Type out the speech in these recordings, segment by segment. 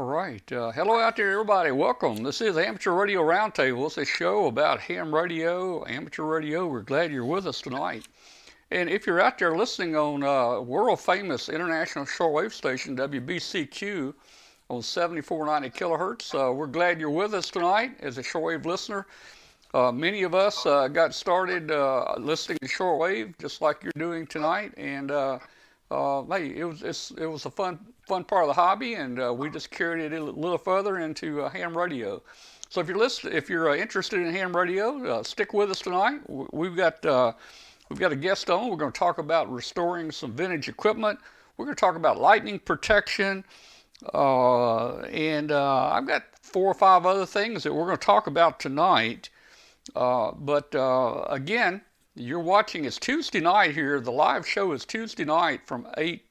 All right. Hello out there, everybody. Welcome. This is Amateur Radio Roundtable. It's a show about ham radio, amateur radio. We're glad you're with us tonight. And if you're out there listening on world famous international shortwave station WBCQ on 7490 kilohertz, we're glad you're with us tonight as a shortwave listener. Many of us got started listening to shortwave just like you're doing tonight, and hey, it was a fun part of the hobby, and we just carried it a little further into ham radio. So if you're interested in ham radio, stick with us tonight. We've got a guest on. We're going to talk about restoring some vintage equipment. We're going to talk about lightning protection, and I've got 4 or 5 other things that we're going to talk about tonight. But again, you're watching. It's Tuesday night here. The live show is Tuesday night from 8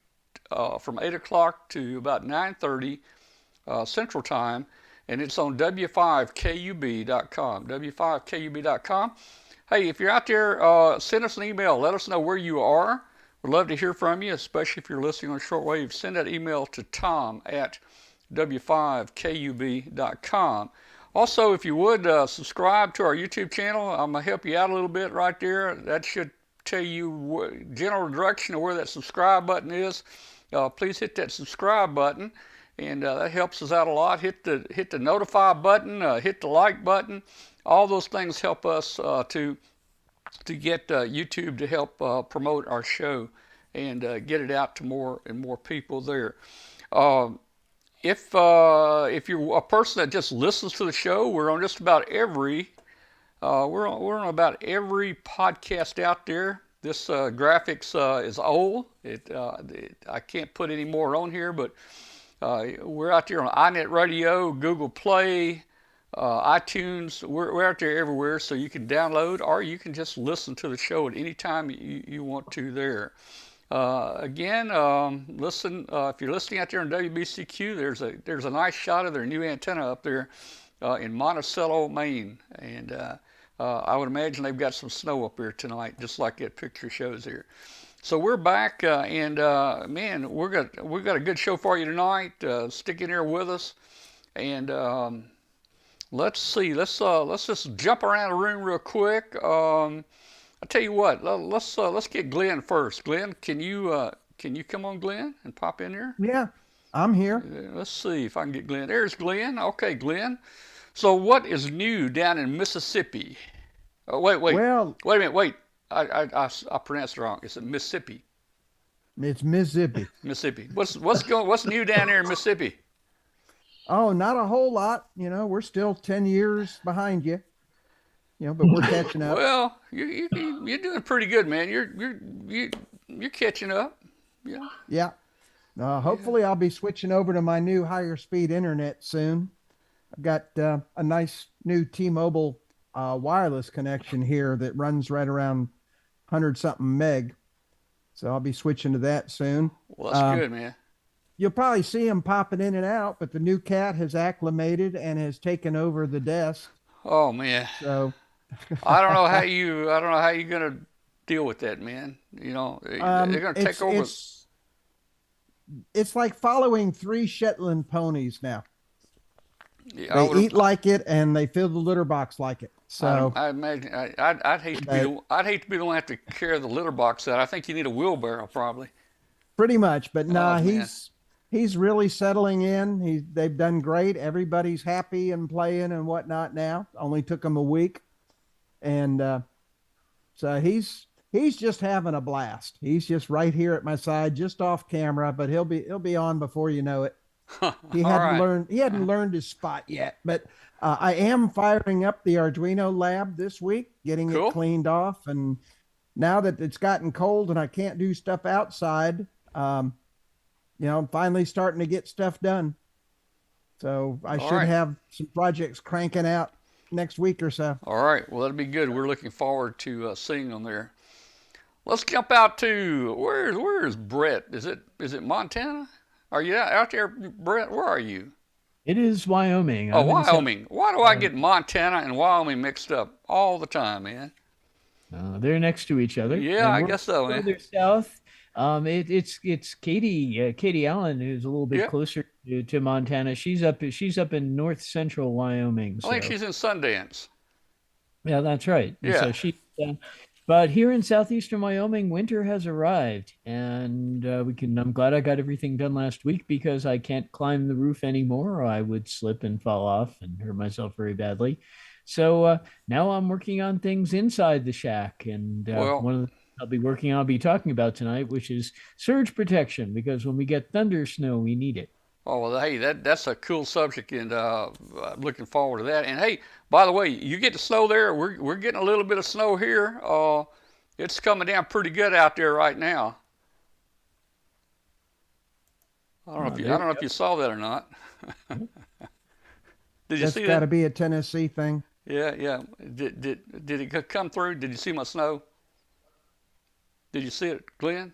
o'clock to about 9:30 Central Time, and it's on W5KUB.com. W5KUB.com. Hey, if you're out there, send us an email. Let us know where you are. We'd love to hear from you, especially if you're listening on shortwave. Send that email to tom@W5KUB.com. Also, if you would, subscribe to our YouTube channel. I'm going to help you out a little bit right there. That should tell you general direction of where that subscribe button is. Please hit that subscribe button, and that helps us out a lot. Hit the notify button, hit the like button. All those things help us to get YouTube to help promote our show and get it out to more and more people there. If you're a person that just listens to the show, we're on just about every we're on about every podcast out there. This graphics is old. I can't put any more on here, but we're out there on iNet Radio, Google Play, iTunes. We're out there everywhere, so you can download or you can just listen to the show at any time you want to there. Again, listen. If you're listening out there on WBCQ, there's a nice shot of their new antenna up there in Monticello, Maine, and I would imagine they've got some snow up there tonight, just like that picture shows here. So we're back, and man, we've got a good show for you tonight. Stick in here with us, and let's see. Let's just jump around the room real quick. I'll tell you what. Let's get Glenn first. Glenn, can you come on, Glenn, and pop in here? Yeah, I'm here. Let's see if I can get Glenn. There's Glenn. Okay, Glenn. So what is new down in Mississippi? Oh, wait. Well, Wait a minute. Wait. I pronounced it wrong. It's Mississippi. it's Mississippi. Mississippi. What's new down there in Mississippi? Oh, not a whole lot. We're still 10 years behind you. But we're catching up. Well, you're doing pretty good, man. You're catching up. Yeah. Yeah. Hopefully, I'll be switching over to my new higher speed internet soon. I've got a nice new T-Mobile wireless connection here that runs right around 100-something meg. So I'll be switching to that soon. Well, that's good, man. You'll probably see him popping in and out, but the new cat has acclimated and has taken over the desk. Oh man. So I don't know how you're gonna deal with that, man. They're gonna take over. It's like following 3 Shetland ponies now. Yeah, They eat like it and they fill the litter box like it. So I imagine I'd hate to be the one to have to carry the litter box out. I think you need a wheelbarrow probably. pretty much, but nah, Oh man. he's really settling in. They've done great. Everybody's happy and playing and whatnot now. Only took him a week, and so he's just having a blast. He's just right here at my side, just off camera, but he'll be on before you know it. He All right. hadn't learned his spot yet, but I am firing up the Arduino lab this week, getting Cool. it cleaned off, and now that it's gotten cold and I can't do stuff outside, I'm finally starting to get stuff done. So I All should right. have some projects cranking out next week or so. All right. Well, that'll be good. We're looking forward to seeing them there. Let's jump out to where is Brett? Is it Montana? Are you out there, Brett? Where are you? It is Wyoming. Oh, I'm in South- Wyoming. Why do I get Montana and Wyoming mixed up all the time, man? They're next to each other. Yeah, and I we're guess so, man. further south. It's Katie Allen, who's a little bit Yeah, closer to Montana. She's up in north central Wyoming. I think So she's in Sundance. yeah, that's right. And Yeah. so but here in southeastern Wyoming, winter has arrived, and we can. I'm glad I got everything done last week because I can't climb the roof anymore, or I would slip and fall off and hurt myself very badly. So now I'm working on things inside the shack, and Well, one of the I'll be talking about tonight, which is surge protection, because when we get thunder snow, we need it. oh well, hey, that's a cool subject, and looking forward to that. And hey, by the way, you get the snow there. We're getting a little bit of snow here. It's coming down pretty good out there right now. I There don't know if you saw that or not. we Did you That's see got that? to be a Tennessee thing. Yeah, yeah. Did it come through? Did you see my snow? Did you see it, Glenn?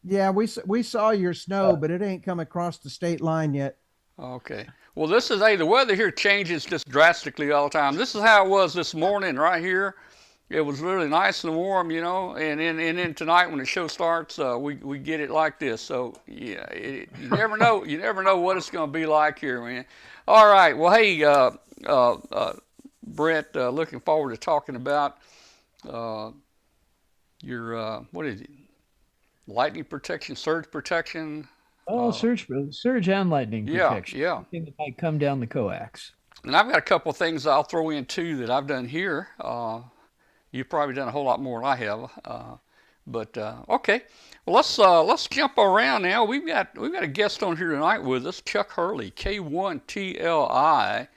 Yeah, we saw your snow, but it ain't come across the state line yet. Okay. Well, this is, hey, the weather here changes just drastically all the time. This is how it was this morning right here. It was really nice and warm, and then tonight when the show starts, we get it like this. So yeah, you never know. You never know what it's going to be like here, man. All right. Well, hey, Brett, looking forward to talking about uh, your what is it? Lightning protection, surge protection. Oh, Uh, surge and lightning yeah, protection. yeah. Anything that might come down the coax. And I've got a couple of things I'll throw in too that I've done here. You've probably done a whole lot more than I have. But okay, well let's jump around now. We've got a guest on here tonight with us, Chuck Hurley, K1TLI,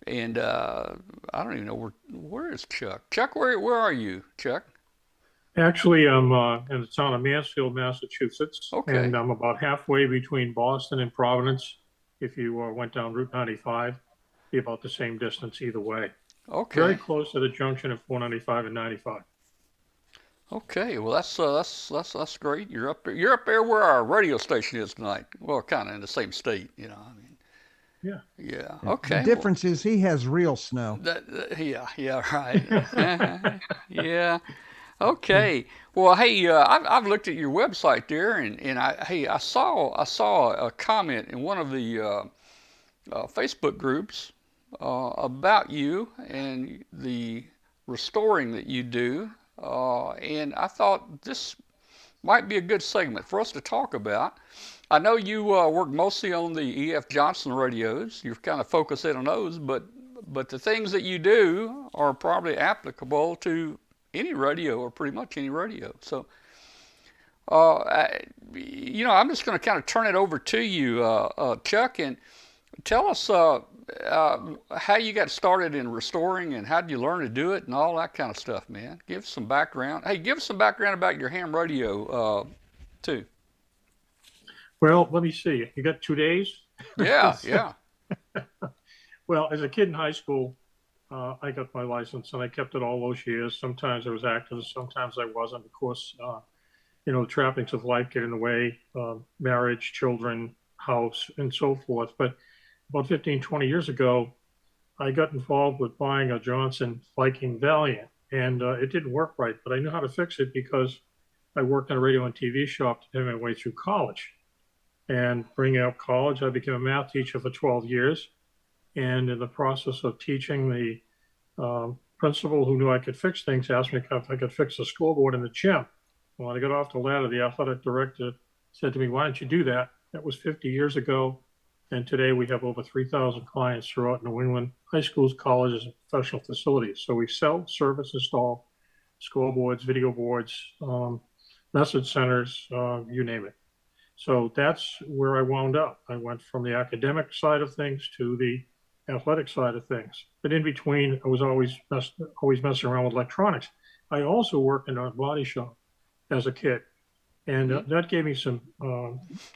and I don't even know where is Chuck. Chuck, where are you, Chuck? Actually, I'm in the town of Mansfield, Massachusetts, Okay, and I'm about halfway between Boston and Providence. If you went down Route 95, be about the same distance either way. Very okay, close to the junction of 495 and 95. okay. Well, that's great. You're up there where our radio station is tonight. Well, kind of in the same state, I mean, Yeah. yeah. The Okay. Well, difference is he has real snow. yeah, right. Yeah. Okay. Well, hey, I've looked at your website there, and I saw a comment in one of the Facebook groups about you and the restoring that you do, and I thought this might be a good segment for us to talk about. I know you work mostly on the E.F. Johnson radios. You're kind of focused in on those, but the things that you do are probably applicable to any radio or pretty much any radio. So, I'm just going to kind of turn it over to you, Chuck, and tell us how you got started in restoring and how did you learn to do it and all that kind of stuff, man. Give us some background. Hey, give us some background about your ham radio, too. Well, let me see. You got 2 days? Yeah, yeah. Well, as a kid in high school, I got my license and I kept it all those years. Sometimes I was active, sometimes I wasn't. Of course, the trappings of life get in the way, marriage, children, house, and so forth. But about 15, 20 years ago, I got involved with buying a Johnson Viking Valiant, and it didn't work right, but I knew how to fix it because I worked in a radio and TV shop to pay my way through college. And bringing up college, I became a math teacher for 12 years. And in the process of teaching, the principal who knew I could fix things asked me if I could fix the scoreboard in the gym. When I got off the ladder, the athletic director said to me, "Why don't you do that?" That was 50 years ago. And today we have over 3,000 clients throughout New England, high schools, colleges, and professional facilities. So we sell, service, install scoreboards, video boards, message centers, you name it. So that's where I wound up. I went from the academic side of things to the athletic side of things. But in between, I was always messing around with electronics. I also worked in a body shop as a kid, and that gave me some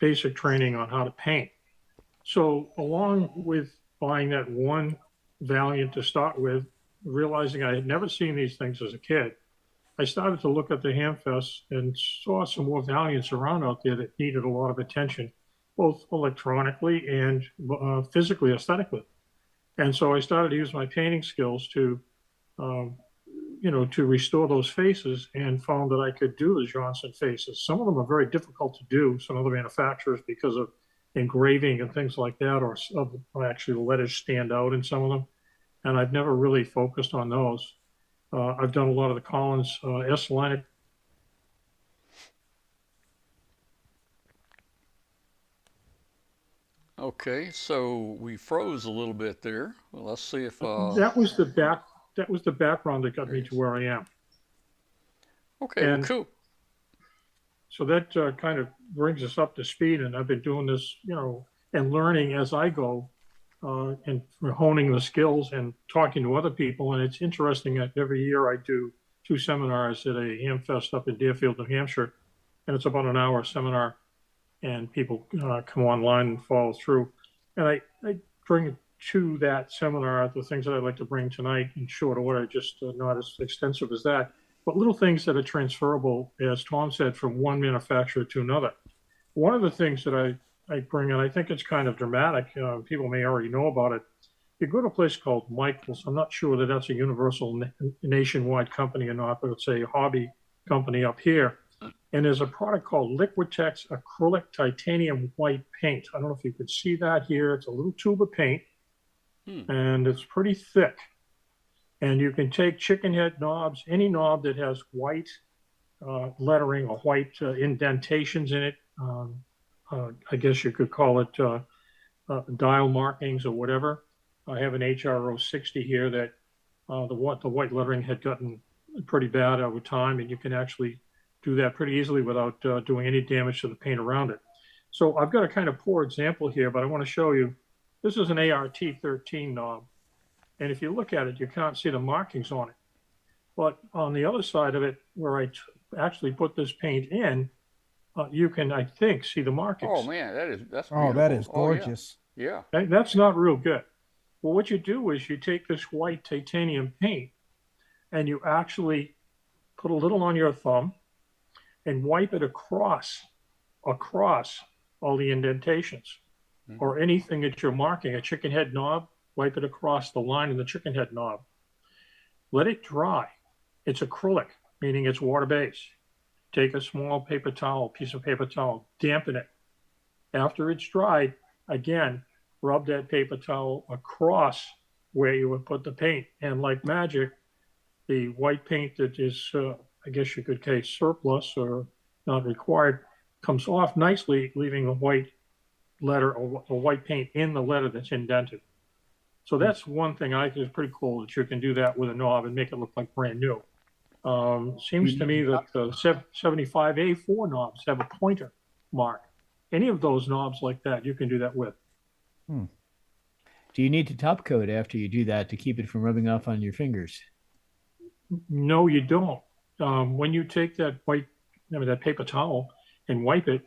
basic training on how to paint. So along with buying that one Valiant to start with, realizing I had never seen these things as a kid, I started to look at the Hamfest and saw some more Valiants around out there that needed a lot of attention, both electronically and physically, aesthetically. And so I started to use my painting skills to um, to restore those faces, and found that I could do the Johnson faces. Some of them are very difficult to do, some other manufacturers, because of engraving and things like that, or actually the letters stand out in some of them. And I've never really focused on those. I've done a lot of the Collins S-line. Okay, so we froze a little bit there. Well, let's see if That was the back. That was the background that got me to where I am. okay, well, And cool. so that kind of brings us up to speed. And I've been doing this, and learning as I go, and honing the skills and talking to other people. And it's interesting that every year I do 2 seminars at a ham fest up in Deerfield, New Hampshire, and it's about an hour seminar, and people come online and follow through. And I bring to that seminar the things that I'd like to bring tonight in short order, just not as extensive as that, but little things that are transferable, as Tom said, from one manufacturer to another. One of the things that I bring, and I think it's kind of dramatic, people may already know about it. You go to a place called Michael's. I'm not sure that that's a universal nationwide company or not, but it's a hobby company up here. And there's a product called Liquitex Acrylic Titanium White Paint. I don't know if you could see that here. It's a little tube of paint, and it's pretty thick. And you can take chicken head knobs, any knob that has white lettering or white indentations in it. I guess you could call it dial markings or whatever. I have an HRO 60 here that the white lettering had gotten pretty bad over time, and you can actually do that pretty easily without doing any damage to the paint around it. So I've got a kind of poor example here, but I want to show you. This is an ART 13 knob. And if you look at it, you can't see the markings on it. But on the other side of it, where I actually put this paint in, you can, I think, see the markings. Oh man, that's Oh, that is beautiful. Oh, yeah. gorgeous. Yeah. That's not real good. Well, what you do is you take this white titanium paint and you actually put a little on your thumb and wipe it across all the indentations, or anything that you're marking. A chicken head knob, wipe it across the line in the chicken head knob. Let it dry. It's acrylic, meaning it's water-based. Take a small paper towel, piece of paper towel, dampen it. After it's dried, again, rub that paper towel across where you would put the paint. And like magic, the white paint that is, I guess you could say surplus or not required, comes off nicely, leaving a white letter or a white paint in the letter that's indented. So that's one thing I think is pretty cool, that you can do that with a knob and make it look like brand new. Seems to me that the 75A4 knobs have a pointer mark. Any of those knobs like that, you can do that with. Do you need to top coat after you do that to keep it from rubbing off on your fingers? No, you don't. When you take that that paper towel and wipe it,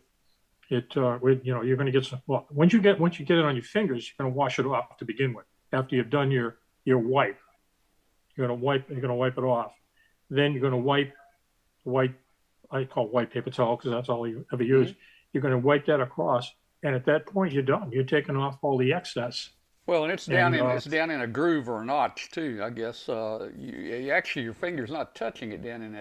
you're going to get some. Well, once you get it on your fingers, you're going to wash it off to begin with. After you've done your wipe, you're going to wipe it off. Then you're going to wipe white. I call it white paper towel because that's all you ever use. You're going to wipe that across, and at that point, you're done. You're taking off all the excess. Well, and it's down in a groove or a notch too, I guess. You actually, your finger's not touching it down in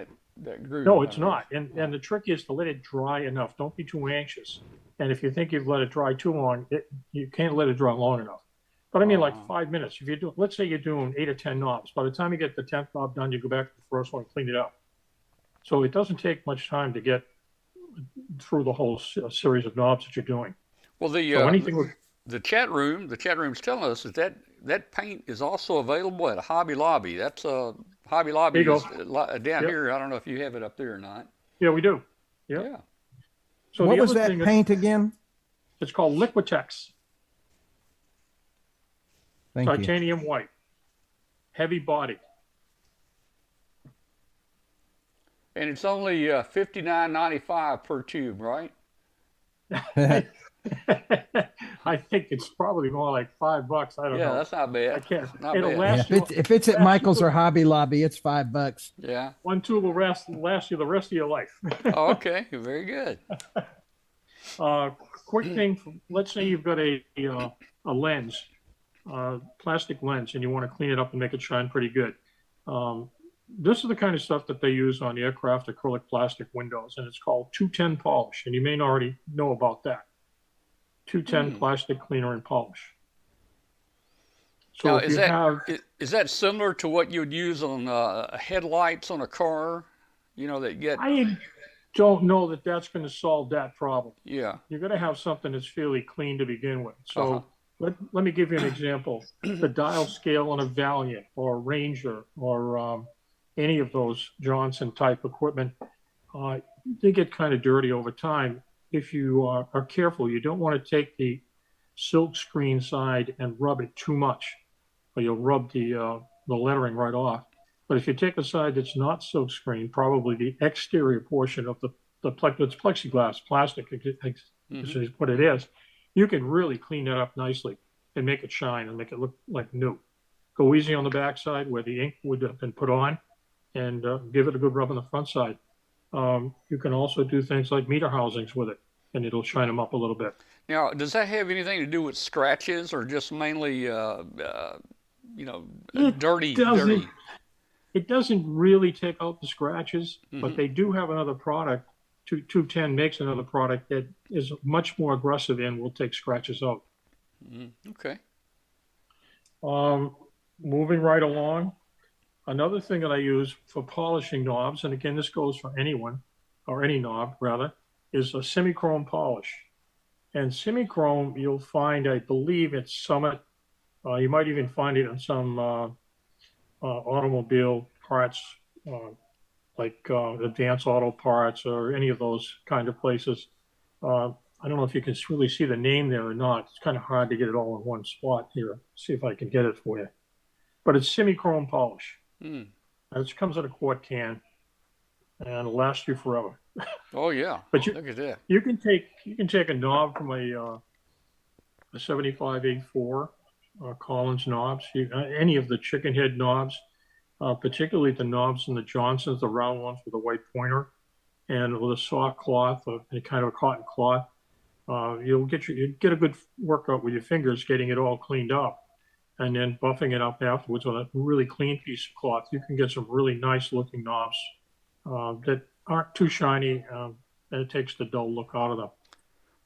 that groove. No, it's not. And the trick is to let it dry enough. Don't be too anxious. And if you think you've let it dry too long, you can't let it dry long enough. But I mean, like 5 minutes. If you do, let's say you're doing 8 or 10 knobs. By the time you get the 10th knob done, you go back to the first one and clean it up. So it doesn't take much time to get through the whole series of knobs that you're doing. Well, the chat room's telling us that paint is also available at Hobby Lobby. That's Hobby Lobby is down here. I don't know if you have it up there or not. Yeah, we do. Yeah. So what was that paint again? It's called Liquitex. Titanium white, heavy body. And it's only $59.95 per tube, right? I think it's probably more like $5. I don't know. Yeah, that's not bad. I can't. It'll last if it's at Michael's or Hobby Lobby, it's $5. Yeah. One tube will last you the rest of your life. Oh, okay, very good. Quick thing. Let's say you've got a lens, plastic lens, and you want to clean it up and make it shine pretty good. this is the kind of stuff that they use on aircraft acrylic plastic windows, and it's called 210 polish, and you may already know about that. 210 plastic cleaner and polish. So Now, if you have, is that similar to what you would use on headlights on a car? You know, that get, I don't know that that's going to solve that problem. yeah. You're going to have something that's fairly clean to begin with. Uh-huh. So let me give you an example. The dial scale on a Valiant or a Ranger or any of those Johnson type equipment, they get kind of dirty over time. If you are careful, you don't want to take the silk screen side and rub it too much, or you'll rub the lettering right off. But if you take a side that's not silk screen, probably the exterior portion of the it's plexiglass, plastic is what it is, you can really clean that up nicely and make it shine and make it look like new. Go easy on the back side where the ink would have been put on, and give it a good rub on the front side. You can also do things like meter housings with it, and it'll shine them up a little bit. Now, does that have anything to do with scratches or just mainly, you know, dirty? It doesn't really take out the scratches, but they do have another product. 210 makes another product that is much more aggressive and will take scratches out. Okay. Moving right along, another thing that I use for polishing knobs, and again, this goes for anyone, or any knob rather, is a semi-chrome polish. And semi-chrome, you'll find, I believe, at Summit. You might even find it in some automobile parts, like Advanced Auto Parts or any of those kind of places. I don't know if you can really see the name there or not. It's kind of hard to get it all in one spot here. See if I can get it for you. But it's semi-chrome polish. It comes in a quart can, and it'll last you forever. Oh yeah. But look at that. You can take a knob from a 7584 Collins knobs, any of the chicken head knobs, particularly the knobs in the Johnsons, the round ones with a white pointer, and with a soft cloth, a kind of a cotton cloth. You get a good workout with your fingers getting it all cleaned up, and then buffing it up afterwards with a really clean piece of cloth. You can get some really nice looking knobs that aren't too shiny, and it takes the dull look out of them.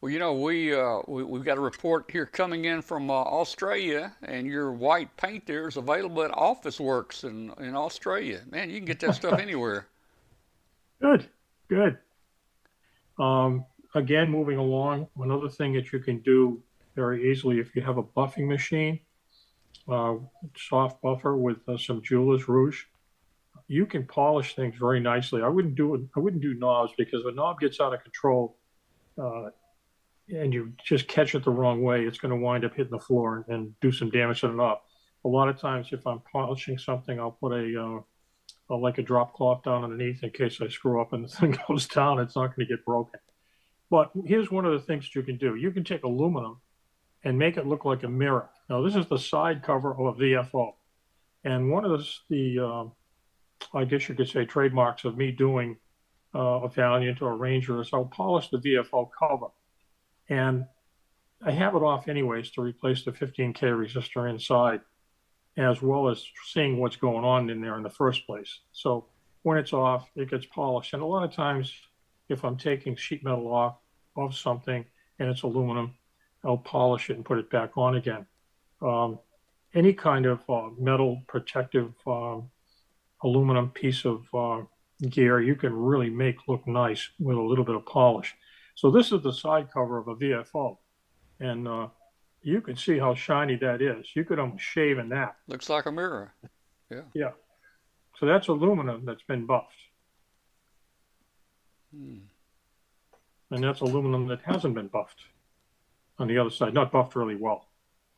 Well, you know, we've got a report here coming in from Australia, and your white paint there is available at Office Works in Australia. Man, you can get that stuff anywhere. Good. Again, moving along, another thing that you can do very easily if you have a buffing machine, soft buffer with some jeweler's rouge, you can polish things very nicely. I wouldn't do knobs, because if a knob gets out of control, and you just catch it the wrong way, it's going to wind up hitting the floor and do some damage to the knob. A lot of times, if I'm polishing something, I'll put like a drop cloth down underneath in case I screw up and the thing goes down. It's not going to get broken. But here's one of the things that you can do. You can take aluminum and make it look like a mirror. Now, this is the side cover of a VFO. And one of the I guess you could say, trademarks of me doing a Valiant or a Ranger is I'll polish the VFO cover. And I have it off anyways to replace the 15K resistor inside, as well as seeing what's going on in there in the first place. So when it's off, it gets polished. And a lot of times, if I'm taking sheet metal off of something and it's aluminum, I'll polish it and put it back on again. Any kind of metal protective aluminum piece of gear, you can really make look nice with a little bit of polish. So this is the side cover of a VFO, and you can see how shiny that is. You could almost shave in that. Looks like a mirror. Yeah. Yeah. So that's aluminum that's been buffed. And that's aluminum that hasn't been buffed on the other side. Not buffed really well,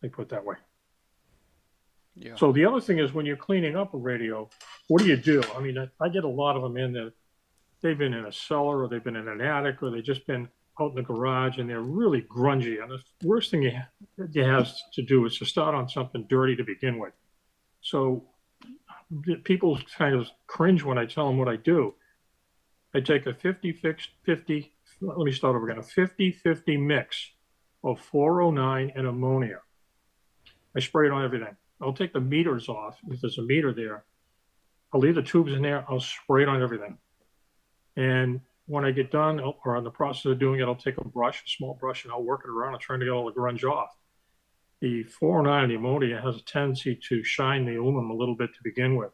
they put it that way. Yeah. So the other thing is, when you're cleaning up a radio, what do? I mean, I get a lot of them in that they've been in a cellar, or they've been in an attic, or they've just been out in the garage, and they're really grungy. And the worst thing you have to do is to start on something dirty to begin with. So people kind of cringe when I tell them what I do. I take a 50-50, let me start over again, a 50-50 mix of 409 and ammonia. I spray it on everything. I'll take the meters off if there's a meter there. I'll leave the tubes in there. I'll spray it on everything. And when I get done, or in the process of doing it, I'll take a brush, a small brush, and I'll work it around and trying to get all the grunge off. The 409, the ammonia, has a tendency to shine the aluminum a little bit to begin with.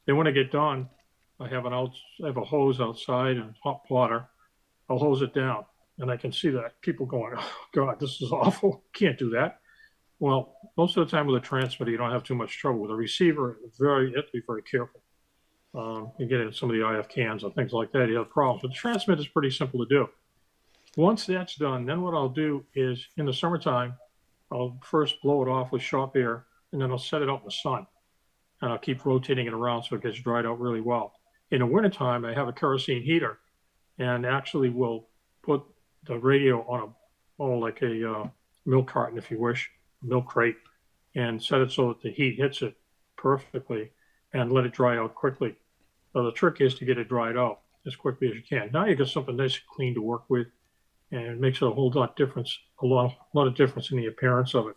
Then when I get done, I have a hose outside and hot water. I'll hose it down, and I can see that people going, "Oh God, this is awful. Can't do that." Well, most of the time with a transmitter, you don't have too much trouble. With a receiver, you have to be very careful. You get in some of the IF cans and things like that, you have problems. But the transmitter is pretty simple to do. Once that's done, then what I'll do is in the summertime, I'll first blow it off with shop air, and then I'll set it out in the sun. And I'll keep rotating it around so it gets dried out really well. In the wintertime, I have a kerosene heater, and actually will put the radio on like a milk carton, if you wish, milk crate, and set it so that the heat hits it perfectly and let it dry out quickly. So the trick is to get it dried out as quickly as you can. Now you got something nice and clean to work with, and it makes a whole lot difference, a lot of difference in the appearance of it.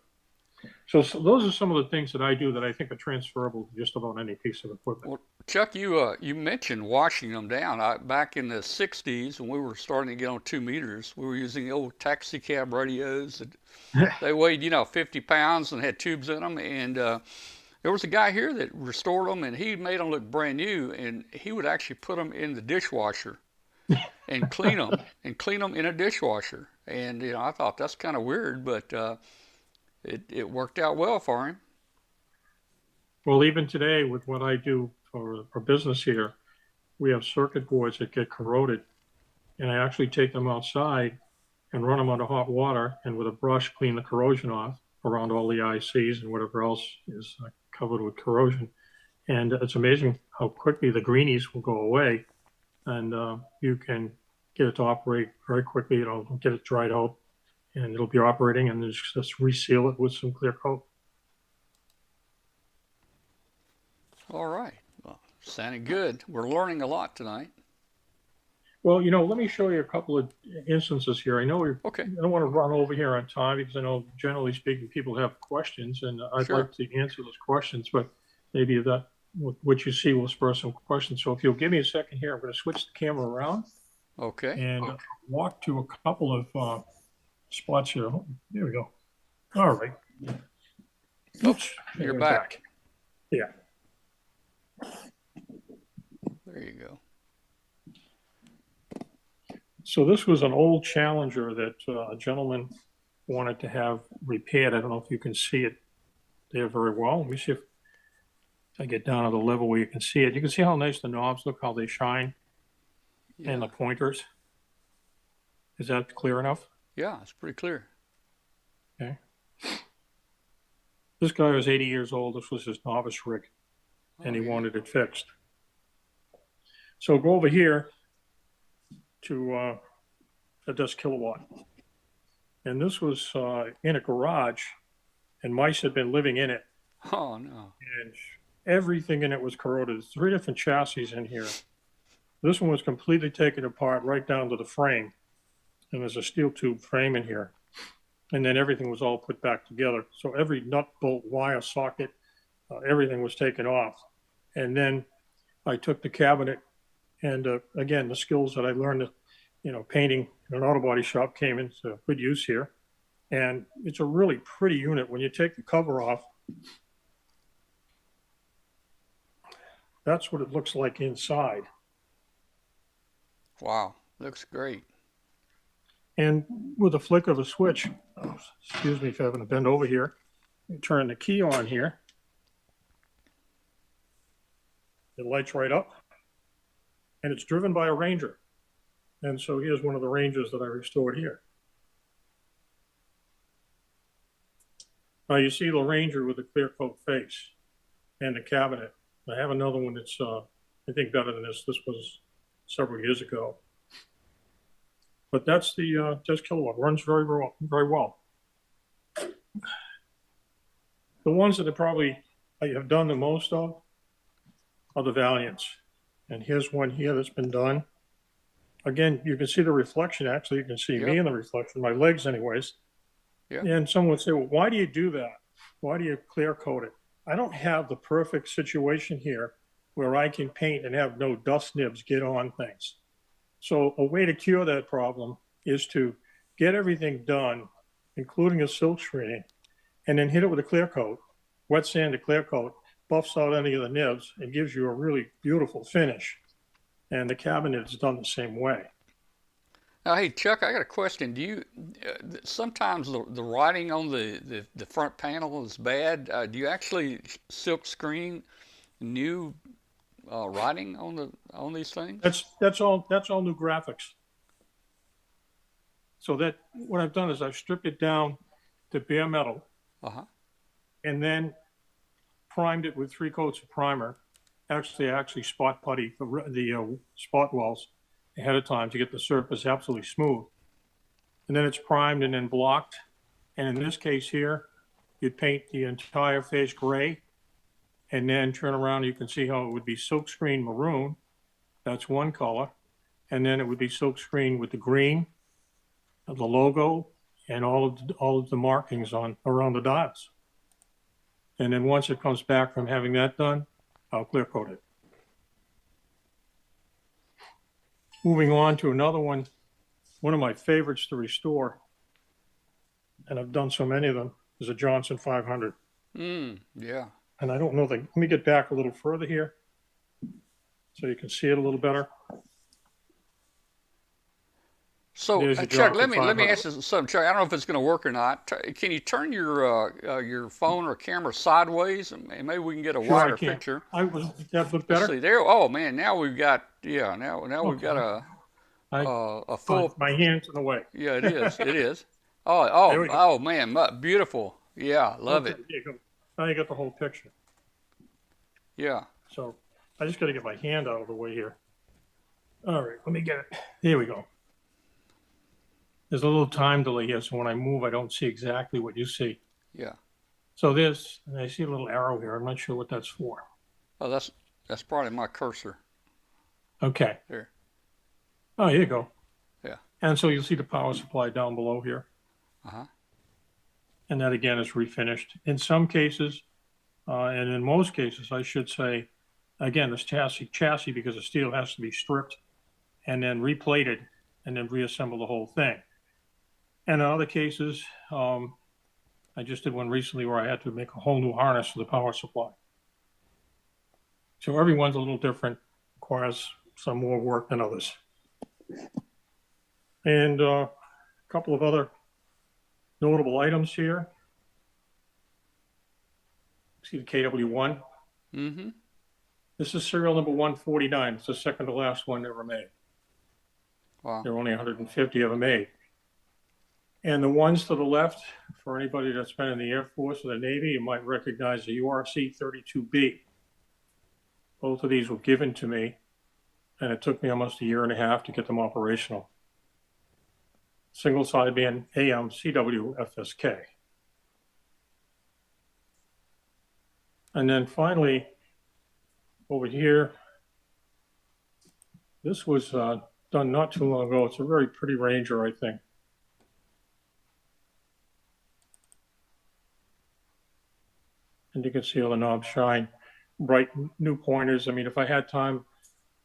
So those are some of the things that I do that I think are transferable to just about any piece of equipment. Well, Chuck, you mentioned washing them down. Back in the '60s, when we were starting to get on 2 meters, we were using the old taxi cab radios. They weighed, 50 pounds and had tubes in them. And there was a guy here that restored them, and he made them look brand new. And he would actually put them in the dishwasher and clean them in a dishwasher. And I thought that's kind of weird, but it worked out well for him. Well, even today with what I do for business here, we have circuit boards that get corroded, and I actually take them outside and run them under hot water and with a brush clean the corrosion off around all the ICs and whatever else is covered with corrosion. And it's amazing how quickly the greenies will go away, and you can get it to operate very quickly. Get it dried out, and it'll be operating, and just reseal it with some clear coat. All right. Well, sounding good. We're learning a lot tonight. Well, let me show you a couple of instances here. I know Okay. I don't want to run over here on time because I know generally speaking people have questions, and I'd Sure. like to answer those questions, but maybe that what you see will spur some questions. So if you'll give me a second here, I'm going to switch the camera around Okay. and walk to a couple of spots here. There we go. All right. Oops. You're back. Yeah. There you go. So this was an old Challenger that a gentleman wanted to have repaired. I don't know if you can see it there very well. Let me see if I get down to the level where you can see it. You can see how nice the knobs look, how they shine, and the pointers. Is that clear enough? Yeah, it's pretty clear. Okay. This guy was 80 years old. This was his novice rig, and he wanted it fixed. So go over here to a dust kilowatt. And this was in a garage, and mice had been living in it, Oh, no. and everything in it was corroded. There's 3 different chassis in here. This one was completely taken apart right down to the frame, and there's a steel tube frame in here. And then everything was all put back together. So every nut, bolt, wire, socket, everything was taken off. And then I took the cabinet, and again, the skills that I learned, painting in an auto body shop came into good use here. And it's a really pretty unit. When you take the cover off, that's what it looks like inside. Wow. Looks great. And with a flick of a switch, excuse me if I happen to bend over here, you turn the key on here. It lights right up, and it's driven by a Ranger. And so here's one of the Rangers that I restored here. Now you see the Ranger with the clear coat face and the cabinet. I have another one that's, I think, better than this. This was several years ago. But that's the dust kilowatt. Runs very, very well. The ones that I have done the most of are the Valiants. And here's one here that's been done. Again, you can see the reflection. Actually, you can see me in the reflection, my legs anyways. Yeah. And someone would say, well, why do you do that? Why do you clear coat it? I don't have the perfect situation here where I can paint and have no dust nibs get on things. So a way to cure that problem is to get everything done, including a silk screening, and then hit it with a clear coat, wet sand to clear coat, buffs out any of the nibs and gives you a really beautiful finish. And the cabinet is done the same way. Now, hey Chuck, I got a question. Do you sometimes the writing on the front panel is bad? Do you actually silk screen new writing on these things? That's all new graphics. So that what I've done is I've stripped it down to bare metal Uh-huh. and then primed it with 3 coats of primer. Actually, I actually spot putty the spot wells ahead of time to get the surface absolutely smooth. And then it's primed and then blocked. And in this case here, you'd paint the entire face gray and then turn around. You can see how it would be silkscreen maroon. That's one color. And then it would be silkscreen with the green, the logo, and all of the markings on around the dials. And then once it comes back from having that done, I'll clear coat it. Moving on to another one of my favorites to restore, and I've done so many of them, is a Johnson 500. Yeah. And I don't know that, let me get back a little further here so you can see it a little better. So, There's your Chuck, Johnson let me 500. ask you something, Chuck. I don't know if it's going to work or not. Can you turn your phone or camera sideways, and maybe we can get a Sure, I wider can. picture? That look Let's better? see there. Oh man, now we've got now we've got Okay. I, a full. my hand's in the way. Yeah, it is. It is. There we go. Oh man, beautiful. Yeah, love Okay, it. there you go. Now you got the whole picture. Yeah. So I just got to get my hand out of the way here. All right, let me get it. Here we go. There's a little time delay here, so when I move, I don't see exactly what you see. Yeah. So and I see a little arrow here. I'm not sure what that's for. Oh, that's probably my cursor Okay. there. Oh, here you go. Yeah. And so you'll see the power supply down below here. Uh-huh. And that again is refinished. In some cases, and in most cases, I should say, again, this chassis because the steel has to be stripped and then replated and then reassemble the whole thing. And in other cases, I just did one recently where I had to make a whole new harness for the power supply. So everyone's a little different, requires some more work than others. And a couple of other notable items here. See the KW1? Mm-hmm. This is serial number 149. It's the second to last one ever made. Wow. There are only 150 ever made. And the ones to the left, for anybody that's been in the Air Force or the Navy, you might recognize the URC-32B. Both of these were given to me, and it took me almost a year and a half to get them operational. Single sideband AM CW FSK. And then finally, over here, this was done not too long ago. It's a very pretty Ranger, I think. And you can see all the knobs shine. Bright new pointers. I mean, if I had time,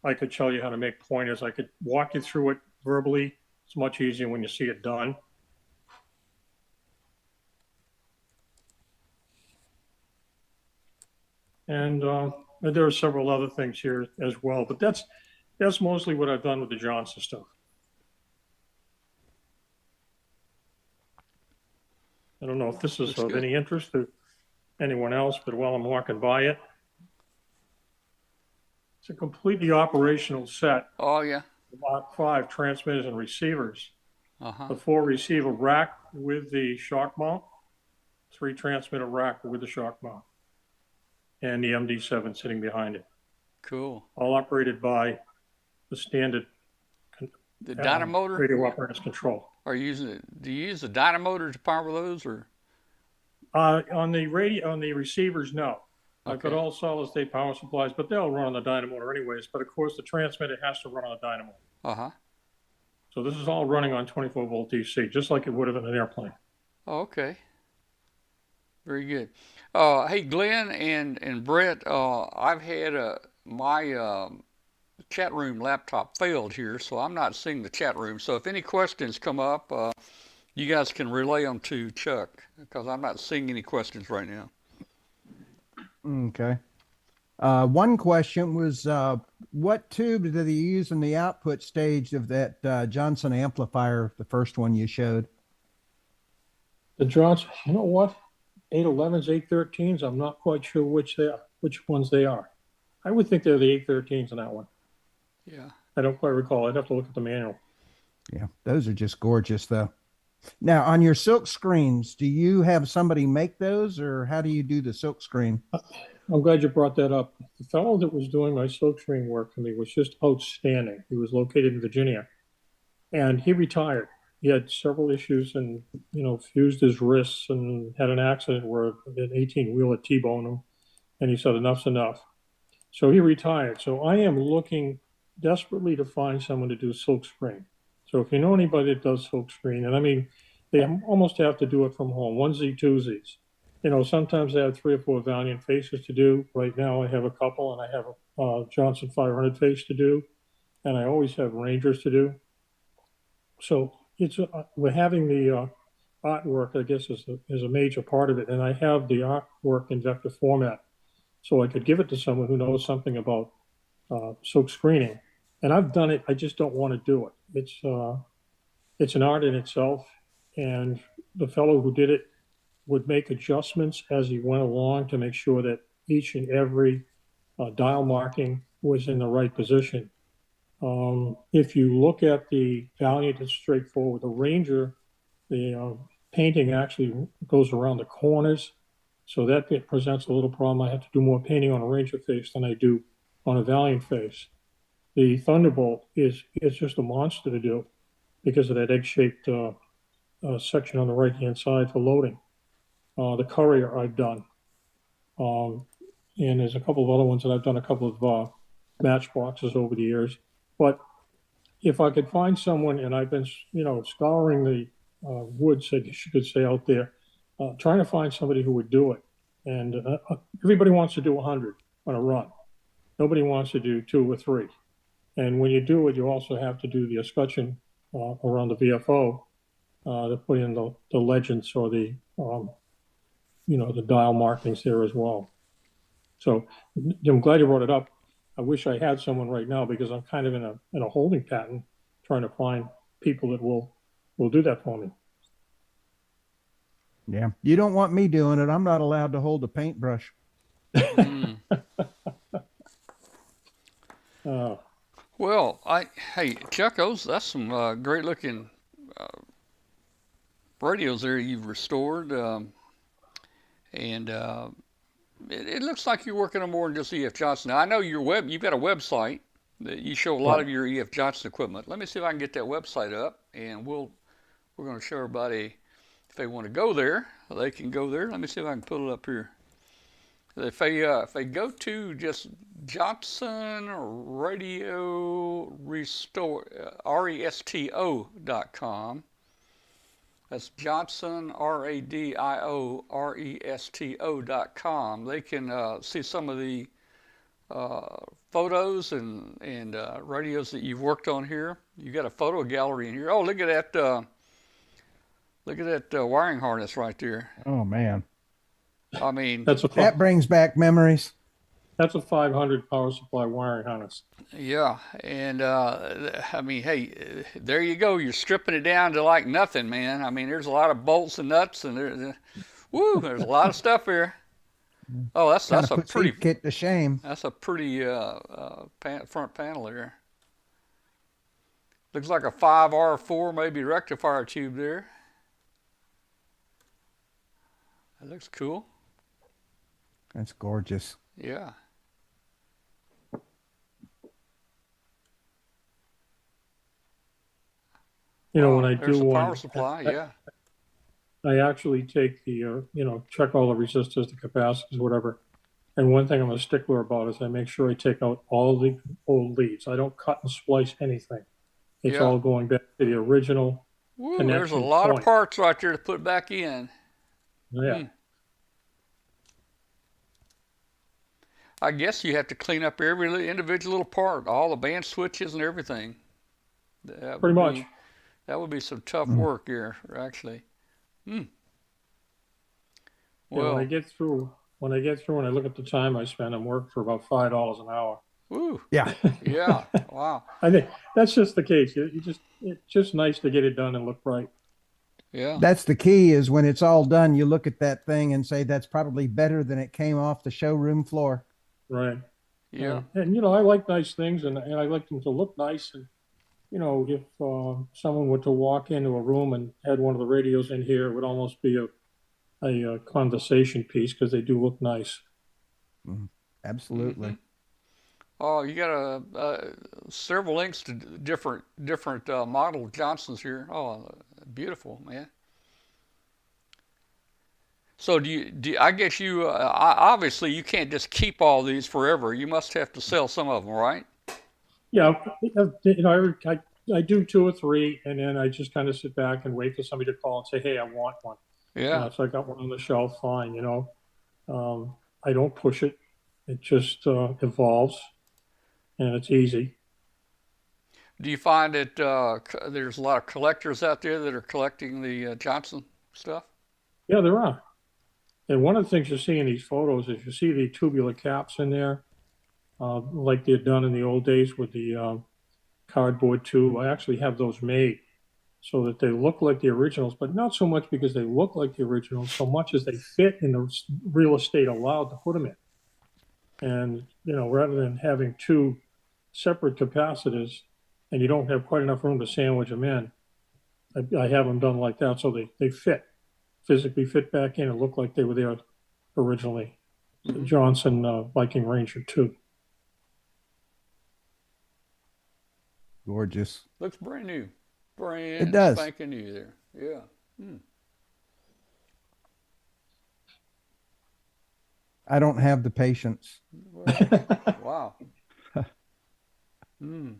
I could tell you how to make pointers. I could walk you through it verbally. It's much easier when you see it done. And there are several other things here as well, but that's mostly what I've done with the Johnson stuff. I don't know if this is of any interest to anyone else, but while I'm walking by it, it's a completely operational set. Oh yeah. About 5 transmitters and receivers. Uh-huh. The 4 receiver rack with the shock mount, 3 transmitter rack with the shock mount, and the MD7 sitting behind it. Cool. All operated by the standard The dynamotor? radio operator's control. Are you using it? Do you use the dynamotor to power those, or? On the receivers, no. I've Okay. got all solid state power supplies, but they'll run on the dynamotor anyways. But of course, the transmitter has to run on a dynamo. Uh-huh. So this is all running on 24 volt DC, just like it would have in an airplane. Oh, okay. Very good. Hey, Glenn and Brett, I've had my chat room laptop failed here, so I'm not seeing the chat room. So if any questions come up, you guys can relay them to Chuck because I'm not seeing any questions right now. Okay. One question was, what tube did they use in the output stage of that Johnson amplifier, the first one you showed? The Johnson, you know what? 811s, 813s. I'm not quite sure which ones they are. I would think they're the 813s in that one. Yeah. I don't quite recall. I'd have to look at the manual. Yeah, those are just gorgeous, though. Now, on your silk screens, do you have somebody make those, or how do you do the silk screen? I'm glad you brought that up. The fellow that was doing my silkscreen work for me was just outstanding. He was located in Virginia, and he retired. He had several issues and, fused his wrists and had an accident where an 18-wheeler T-boned him, and he said, enough's enough. So he retired. So I am looking desperately to find someone to do silkscreen. So if you know anybody that does silkscreen, and I mean, they almost have to do it from home, onesie, twosies. Sometimes I have 3 or 4 Valiant faces to do. Right now I have a couple, and I have a Johnson 500 face to do, and I always have Rangers to do. So we're having the artwork, I guess, is a major part of it, and I have the artwork in vector format, so I could give it to someone who knows something about silk screening. And I've done it. I just don't want to do it. It's an art in itself, and the fellow who did it would make adjustments as he went along to make sure that each and every dial marking was in the right position. If you look at the Valiant, it's straightforward. The Ranger, the painting actually goes around the corners, so that presents a little problem. I have to do more painting on a Ranger face than I do on a Valiant face. The Thunderbolt is just a monster to do because of that egg-shaped section on the right-hand side for loading. The Courier I've done. And there's a couple of other ones that I've done a couple of matchboxes over the years. But if I could find someone, and I've been, scouring the woods, I guess you could say, out there, trying to find somebody who would do it. And everybody wants to do 100 on a run. Nobody wants to do 2 or 3. And when you do it, you also have to do the escutcheon around the VFO to put in the legends or the dial markings there as well. So I'm glad you brought it up. I wish I had someone right now because I'm kind of in a holding pattern trying to find people that will do that for me. Yeah, you don't want me doing it. I'm not allowed to hold a paintbrush. Well, hey Chuck, that's some great looking radios there you've restored, and it looks like you're working on more than just E.F. Johnson. Now, I know you've got a website that you show a lot of your E.F. Johnson equipment. Let me see if I can get that website up, and we're going to show everybody if they want to go there, they can go there. Let me see if I can pull it up here. If they go to just Johnson Radio Restore RESTO.com. That's Johnson RADIO RESTO.com. They can see some of the photos and radios that you've worked on here. You got a photo gallery in here. Oh, look at that! Look at that wiring harness right there. Oh man! I mean, that brings back memories. That's a 500 power supply wiring harness. Yeah, and I mean, hey, there you go. You're stripping it down to like nothing, man. I mean, there's a lot of bolts and nuts, and there's a lot of stuff here. Oh, that's a pretty kit to shame. That's a pretty front panel there. Looks like a 5R4 maybe rectifier tube there. That looks cool. That's gorgeous. Yeah. When I do one, power supply, yeah. I actually take the, check all the resistors, the capacitors, whatever. And one thing I'm a stickler about is I make sure I take out all the old leads. I don't cut and splice anything. It's all going back to the original connection. There's a lot of parts right there to put back in. Yeah. I guess you have to clean up every individual little part, all the band switches and everything. That Pretty would much. be that would be some tough Mm. work here, actually. Hmm. Yeah, when I Well, get through, and I look at the time I spend, I'm working for about $5 an hour. woo. Yeah, Yeah. Wow. I think that's just the case. It's just nice to get it done and look right. Yeah. that's the key. Is when it's all done, you look at that thing and say that's probably better than it came off the showroom floor. Right. Yeah. And I like nice things, and I like them to look nice. And if someone were to walk into a room and had one of the radios in here, it would almost be a conversation piece because they do look nice. Mhm. Mm-hmm. Absolutely. Oh, you got several links to different model Johnsons here. Oh, beautiful, man. So I guess obviously you can't just keep all these forever. You must have to sell some of them, right? Yeah, I do two or three, and then I just kind of sit back and wait for somebody to call and say, "Hey, I want one." Yeah. So I got one on the shelf, fine. I don't push it; it just evolves, and it's easy. Do you find that there's a lot of collectors out there that are collecting the Johnson stuff? Yeah, there are. And one of the things you see in these photos is you see the tubular caps in there, like they're done in the old days with the cardboard tube. I actually have those made so that they look like the originals, but not so much because they look like the originals, so much as they fit in the real estate allowed to put them in. And, rather than having two separate capacitors and you don't have quite enough room to sandwich them in, I have them done like that so they physically fit back in and look like they were there originally. Mm-hmm. Johnson Viking Ranger 2. Gorgeous. Looks brand new, It brand does. spanking new there. Yeah. Hmm. I don't have the patience. Well, wow. Hmm.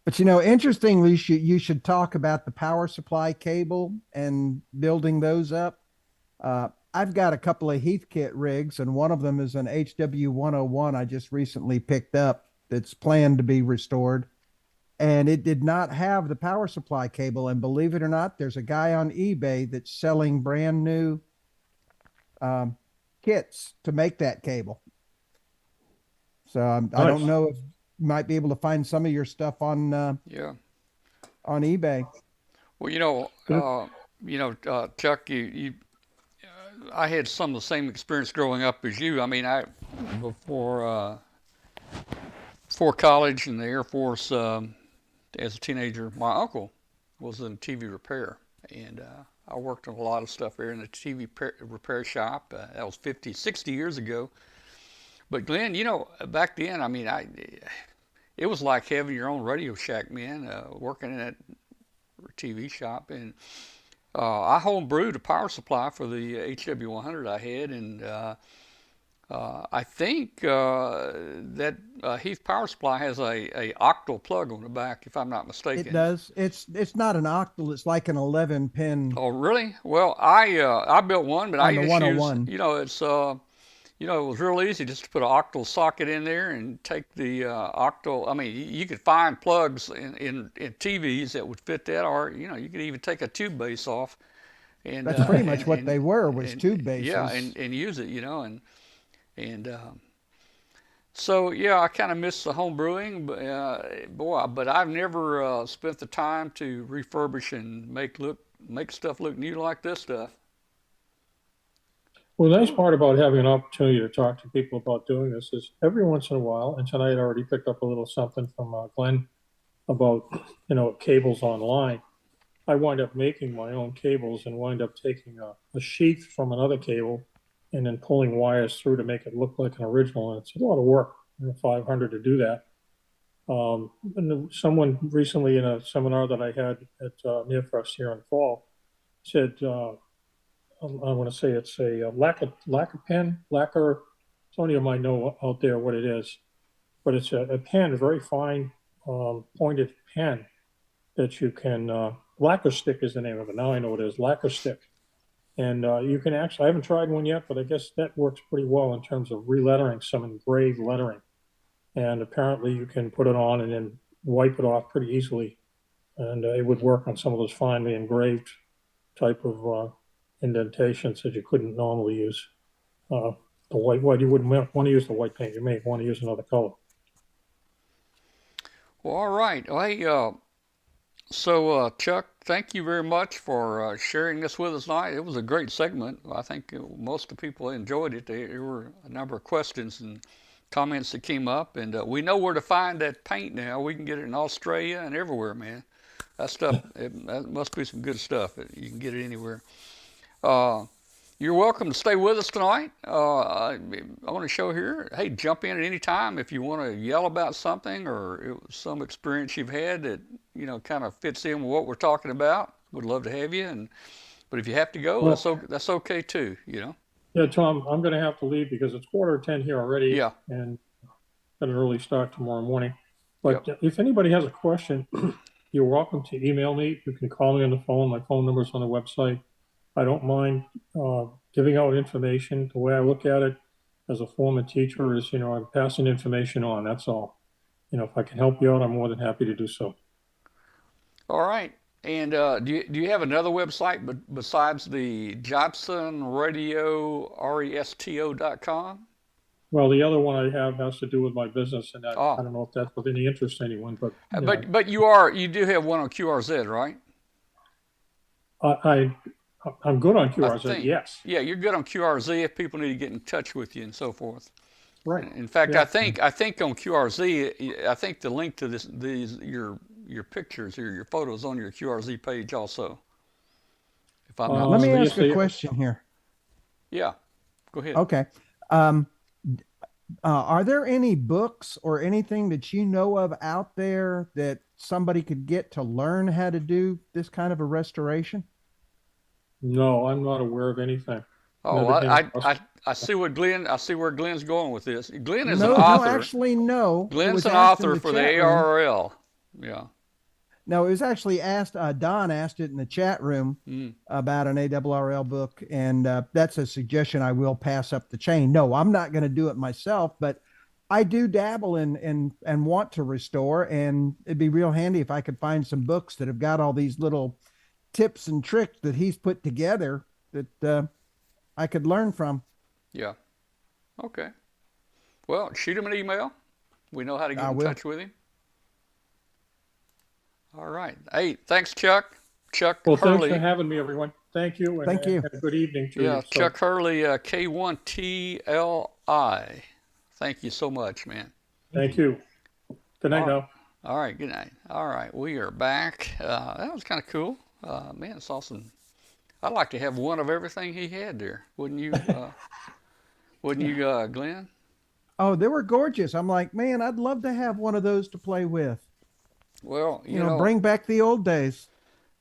But interestingly, you should talk about the power supply cable and building those up. I've got a couple of Heathkit rigs, and one of them is an HW101 I just recently picked up that's planned to be restored. And it did not have the power supply cable. And believe it or not, there's a guy on eBay that's selling brand new um, kits to make that cable. So I don't Nice. know if you might be able to find some of your stuff Yeah. on eBay. Well, Yeah. Chuck, I had some of the same experience growing up as you. I mean, before before college in the Air Force, as a teenager, my uncle was in TV repair, and I worked on a lot of stuff there in the TV repair shop. That was 50, 60 years ago. But Glenn, back then, I mean, it was like having your own Radio Shack, man, working in that TV shop. And I home brewed a power supply for the HW100 I had, and I think that Heath power supply has a octal plug on the back, if I'm not It mistaken. does. It's not an octal. It's like an 11 pin Oh, really? Well, I built one, but I on the just use, 101. it was real easy just to put an octal socket in there and take the octal. I mean, you could find plugs in TVs that would fit that, or you could even take a tube base off and That's pretty much what they were, was and tube yeah, bases. and use it, and so yeah, I kind of miss the home brewing, but but I've never spent the time to refurbish and make stuff look new like this stuff. Well, the nice part about having an opportunity to talk to people about doing this is every once in a while, and tonight I already picked up a little something from Glenn about, cables online. I wind up making my own cables and wind up taking a sheath from another cable and then pulling wires through to make it look like an original. And it's a lot of work, 500 to do that. And someone recently in a seminar that I had at Nearfest here in fall said, I want to say it's a lacquer pen, lacquer. Some of you might know out there what it is, but it's a pen, a very fine pointed pen that you can, lacquer stick is the name of it. Now I know what it is, lacquer stick. And you can actually, I haven't tried one yet, but I guess that works pretty well in terms of relettering some engraved lettering. And apparently you can put it on and then wipe it off pretty easily. And it would work on some of those finely engraved type of indentations that you couldn't normally use. The white, you wouldn't want to use the white paint. You may want to use another color. Well, all right. Well, hey, so, Chuck, thank you very much for sharing this with us tonight. It was a great segment. I think most of the people enjoyed it. There were a number of questions and comments that came up, and we know where to find that paint now. We can get it in Australia and everywhere, man. That stuff, that must be some good stuff. You can get it anywhere. Uh, you're welcome to stay with us tonight. I want to show here. Hey, jump in at any time if you want to yell about something or some experience you've had that kind of fits in with what we're talking about. Would love to have you. But if you have to go, Well, that's okay too. yeah, Tom, I'm going to have to leave because it's 9:45 here already, Yeah. and got an early start tomorrow morning. But Yep. if anybody has a question, you're welcome to email me. You can call me on the phone. My phone number is on the website. I don't mind giving out information. The way I look at it as a former teacher is, I'm passing information on. That's all. If I can help you out, I'm more than happy to do so. All right. And do you have another website besides the Jobson Radio RESTO.com? Well, the other one I have has to do with my business, and I Oh, don't know if that's of any interest to anyone, but but you do have one on QRZ, right? I I'm good on I QRZ. think. Yes, Yeah, you're good on QRZ if people need to get in touch with you and so forth. right. In fact, Yeah. I think on QRZ, I think the link to these your pictures or your photos on your QRZ page also, if I'm not Let me mistaken. ask a question here. Yeah, go ahead. Okay. Um, are there any books or anything that you know of out there that somebody could get to learn how to do this kind of a restoration? No, I'm not aware of anything. Oh, Never came across. I see I see where Glenn's going with this. Glenn is an No, no, author. actually, no. It Glenn's was an asked in author the for the chat room. ARRL. Yeah. No, it was actually asked. Don asked it in the chat room about an ARRL book, and that's a suggestion I will pass up the chain. No, I'm not going to do it myself, but I do dabble in and want to restore, and it'd be real handy if I could find some books that have got all these little tips and tricks that he's put together that I could learn from. Yeah. Okay. Well, shoot him an email. We know how to get I in will. touch with him. All right. Hey, thanks, Chuck. Chuck Well, thanks Hurley. for having me, everyone. Thank you, and, Thank you. and a good evening to Yeah, you. So, Chuck Hurley, K1TLI. Thank you so much, man. thank you. Good night All right. now. All right, good night. All right, we are back. That was kind of cool. Man, it's awesome. I'd like to have one of everything he had there. Wouldn't you? Wouldn't you, Glenn? Oh, they were gorgeous. I'm like, man, I'd love to have one of those to play with. Well, You know, bring back the old days.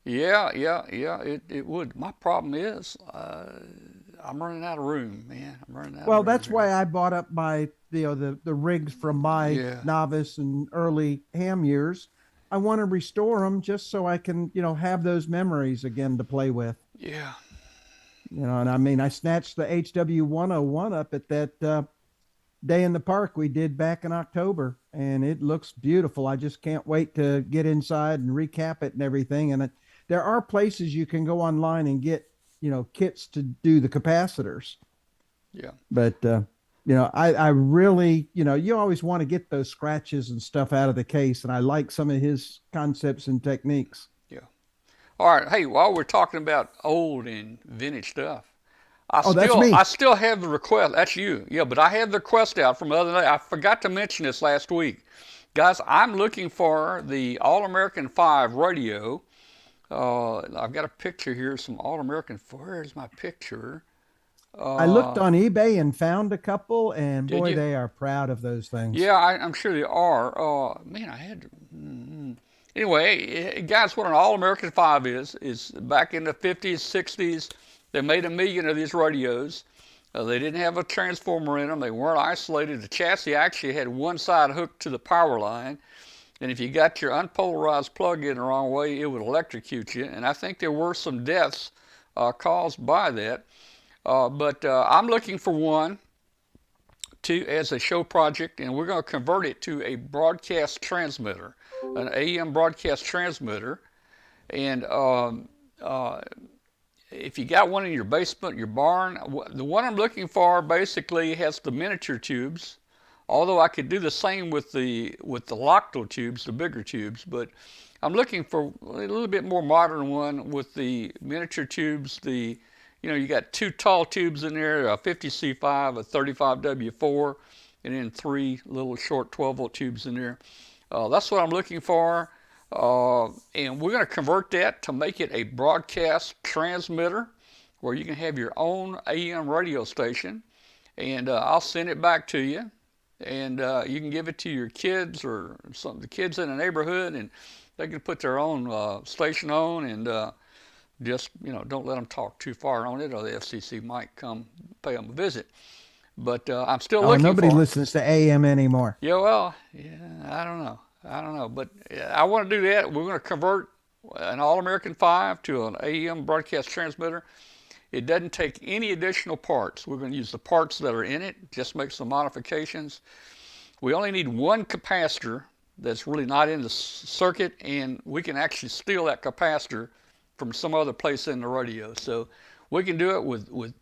yeah, it would. My problem is, I'm running out of room, man. I'm running out of Well, room that's here. why I bought up my, the rigs from my Yeah. novice and early ham years. I want to restore them just so I can, have those memories again to play with. Yeah. And I mean, I snatched the HW 101 up at that day in the park we did back in October, and it looks beautiful. I just can't wait to get inside and recap it and everything. And there are places you can go online and get, kits to do the capacitors. Yeah. But, I really, you always want to get those scratches and stuff out of the case. And I like some of his concepts and techniques. Yeah. All right. Hey, while we're talking about old and vintage stuff, That's me. I still have the request. That's you. Yeah, but I had the request out from the other day. I forgot to mention this last week. Guys, I'm looking for the All-American 5 radio. I've got a picture here, some All-American. Where's my picture? I looked on eBay and found a couple, and Did boy, you? they are proud of those things. Yeah, I'm sure they are. Man, I had to. Anyway, guys, what an All-American 5 is back in the 50s, 60s, they made 1 million of these radios. They didn't have a transformer in them. They weren't isolated. The chassis actually had one side hooked to the power line. And if you got your unpolarized plug in the wrong way, it would electrocute you. And I think there were some deaths caused by that. But I'm looking for one as a show project, and we're going to convert it to a broadcast transmitter, an AM broadcast transmitter. And if you got one in your basement, your barn, the one I'm looking for basically has the miniature tubes. Although I could do the same with the Locto tubes, the bigger tubes, but I'm looking for a little bit more modern one with the miniature tubes. You got two tall tubes in there, a 50C5, a 35W4, and then three little short 12-volt tubes in there. That's what I'm looking for. And we're going to convert that to make it a broadcast transmitter where you can have your own AM radio station. And I'll send it back to you. And you can give it to your kids or the kids in the neighborhood, and they can put their own station on, and just, don't let them talk too far on it, or the FCC might come pay them a visit. But I'm still looking nobody for listens to AM anymore. Yeah, well, yeah, I don't know. But I want to do that. We're going to convert an All-American 5 to an AM broadcast transmitter. It doesn't take any additional parts. We're going to use the parts that are in it, just make some modifications. We only need one capacitor that's really not in the circuit, and we can actually steal that capacitor from some other place in the radio. So we can do it with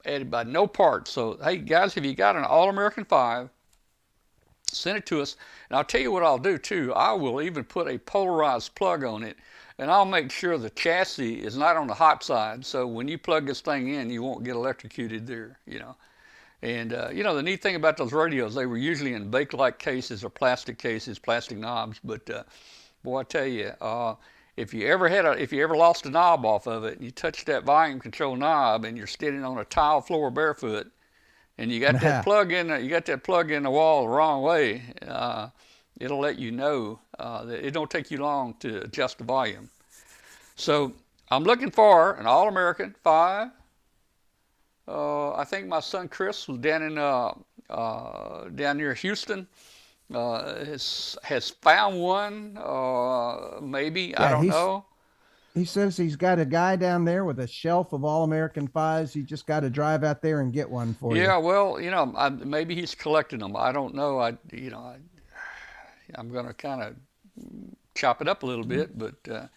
added by no parts. So, hey, guys, if you got an All-American 5, send it to us. And I'll tell you what I'll do, too. I will even put a polarized plug on it, and I'll make sure the chassis is not on the hot side, so when you plug this thing in, you won't get electrocuted there, And, the neat thing about those radios, they were usually in Bakelite cases or plastic cases, plastic knobs, but, boy, I tell you, if you ever lost a knob off of it, and you touch that volume control knob, and you're standing on a tile floor barefoot, and you got that plug in the wall the wrong way, it'll let you know that it don't take you long to adjust the volume. So I'm looking for an All-American 5. I think my son Chris was down near Houston. Has found one. Maybe, I don't know. He says he's got a guy down there with a shelf of All-American 5s. You just got to drive out there and get one for you. Yeah, well, maybe he's collecting them. I don't know. I'm going to kind of chop it up a little bit, but a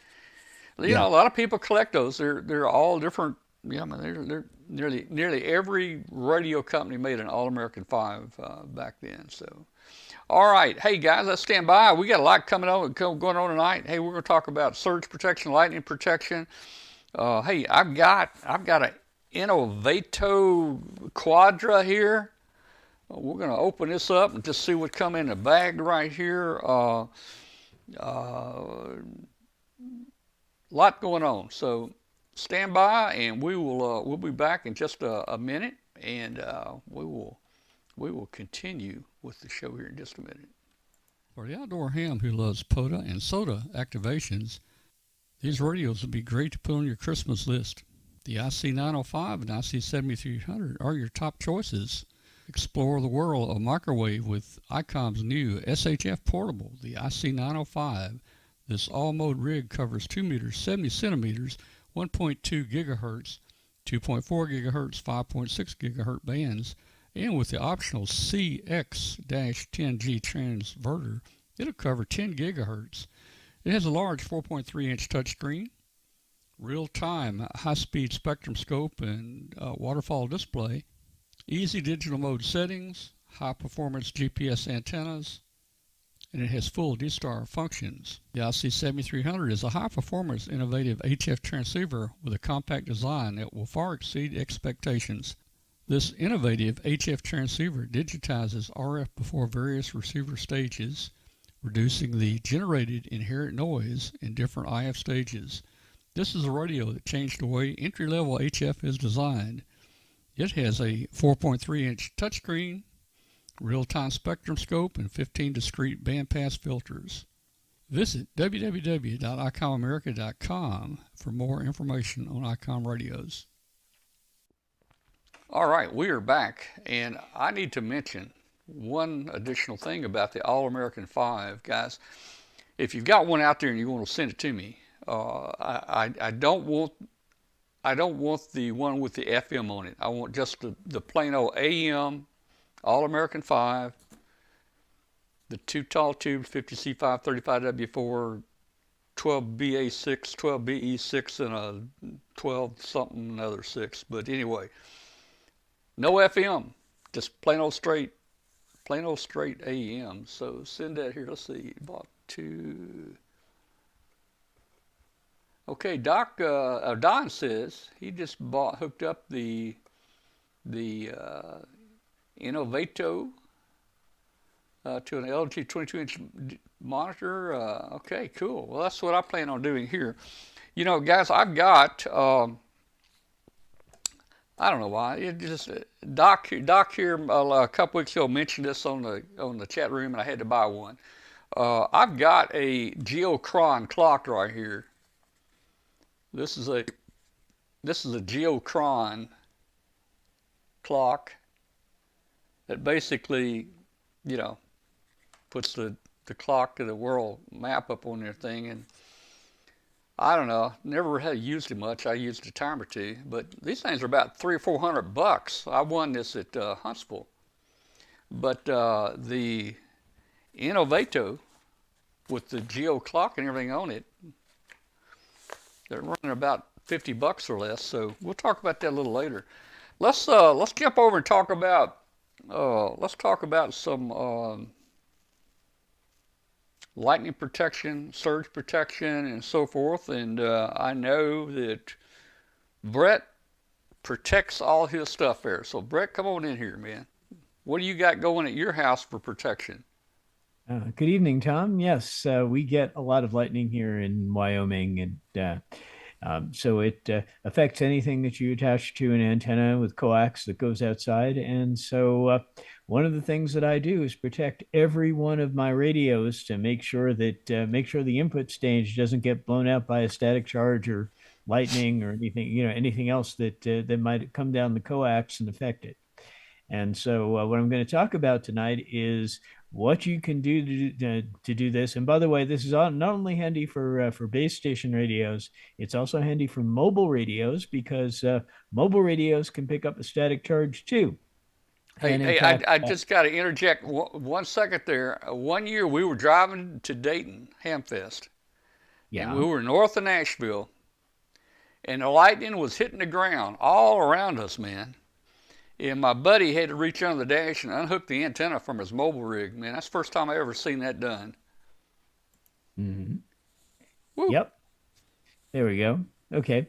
lot of people collect those. They're all different. They're nearly every radio company made an All-American 5 back then. So, all right, hey guys, let's stand by. We got a lot going on tonight. Hey, we're going to talk about surge protection, lightning protection. Hey, I've got an Innovato Quadra here. We're going to open this up and just see what come in the bag right here. Lot going on. So stand by, and we'll be back in just a minute, and we will continue with the show here in just a minute. For the outdoor ham who loves POTA and SOTA activations, these radios would be great to put on your Christmas list. The IC905 and IC7300 are your top choices. Explore the world of microwave with ICOM's new SHF portable, the IC905. This all-mode rig covers 2 meters, 70 centimeters, 1.2 gigahertz, 2.4 gigahertz, 5.6 gigahertz bands, and with the optional CX-10G transverter, it'll cover 10 gigahertz. It has a large 4.3-inch touchscreen, real-time high-speed spectrum scope and waterfall display, easy digital mode settings, high-performance GPS antennas, and it has full D-Star functions. The IC7300 is a high-performance, innovative HF transceiver with a compact design that will far exceed expectations. This innovative HF transceiver digitizes RF before various receiver stages, reducing the generated inherent noise in different IF stages. This is a radio that changed the way entry-level HF is designed. It has a 4.3-inch touchscreen, real-time spectrum scope, and 15 discrete bandpass filters. Visit www.icomamerica.com for more information on ICOM radios. All right, we are back, and I need to mention one additional thing about the All-American 5. Guys, if you've got one out there and you want to send it to me, I don't want I don't want the one with the FM on it. I want just the plain old AM, All American 5, the two tall tube 50C5 35W4, 12BA6, 12BE6, and a 12 something another 6. But anyway, no FM, just plain old straight AM. So send that here. Let's see, bought two. Okay, Don says he just hooked up the Innovato to an LG 22-inch monitor. Okay, cool. Well, that's what I plan on doing here. You know, guys, I've got I don't know why. It just Doc here a couple weeks ago mentioned this on the chat room, and I had to buy one. I've got a Geochron clock right here. This is a Geochron clock that basically, you know, puts the clock of the world map up on their thing. And I don't know, never had used it much. I used a time or two, but these things are about $300 or $400. I won this at Huntsville. But the Innovato with the Geo clock and everything on it, they're running about $50 or less. So we'll talk about that a little later. Let's jump over and talk about some lightning protection, surge protection, and so forth. And I know that Brett protects all his stuff there. So Brett, come on in here, man. What do you got going at your house for protection? Good evening, Tom. Yes, we get a lot of lightning here in Wyoming, and so it affects anything that you attach to an antenna with coax that goes outside. And so one of the things that I do is protect every one of my radios to make sure that make sure the input stage doesn't get blown out by a static charge or lightning or anything, anything else that might come down the coax and affect it. And so what I'm going to talk about tonight is what you can do to do this. And by the way, this is not only handy for base station radios, it's also handy for mobile radios because mobile radios can pick up a static charge too. Hey, I just got to interject 1 second there. One year we were driving to Dayton Hamfest, and we were north of Nashville, and the lightning was hitting the ground all around us, man. And my buddy had to reach under the dash and unhook the antenna from his mobile rig. Man, that's the first time I ever seen that done. Mm-hmm. Yep. There we go. Okay.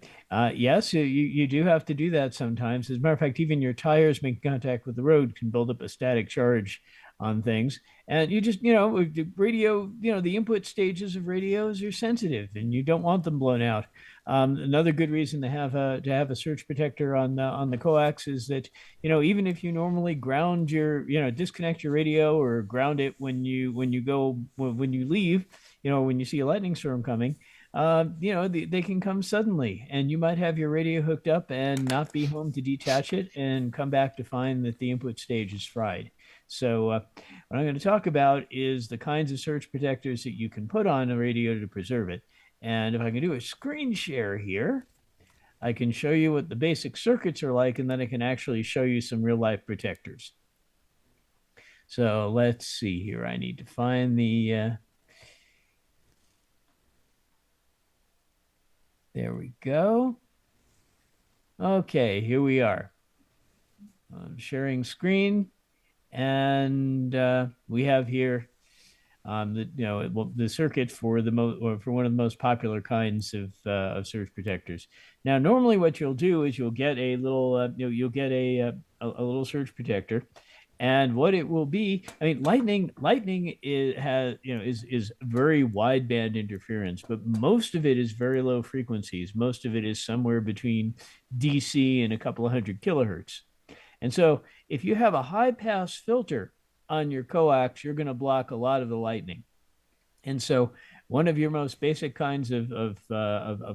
Yes, you do have to do that sometimes. As a matter of fact, even your tires making contact with the road can build up a static charge on things. And you just, the radio, the input stages of radios are sensitive and you don't want them blown out. Another good reason to have a surge protector on the coax is that, even if you normally ground your, disconnect your radio or ground it when you leave, when you see a lightning storm coming, they can come suddenly and you might have your radio hooked up and not be home to detach it and come back to find that the input stage is fried. So what I'm going to talk about is the kinds of surge protectors that you can put on a radio to preserve it. And if I can do a screen share here, I can show you what the basic circuits are like, and then I can actually show you some real life protectors. So let's see here. I need to find the... There we go. Okay, here we are. I'm sharing screen, and we have here the circuit for for one of the most popular kinds of surge protectors. Now, normally what you'll do is you'll get a little a little surge protector. And what it will be, I mean, lightning is very wideband interference, but most of it is very low frequencies. Most of it is somewhere between DC and a couple of hundred kilohertz. And so if you have a high pass filter on your coax, you're going to block a lot of the lightning. And so one of your most basic kinds of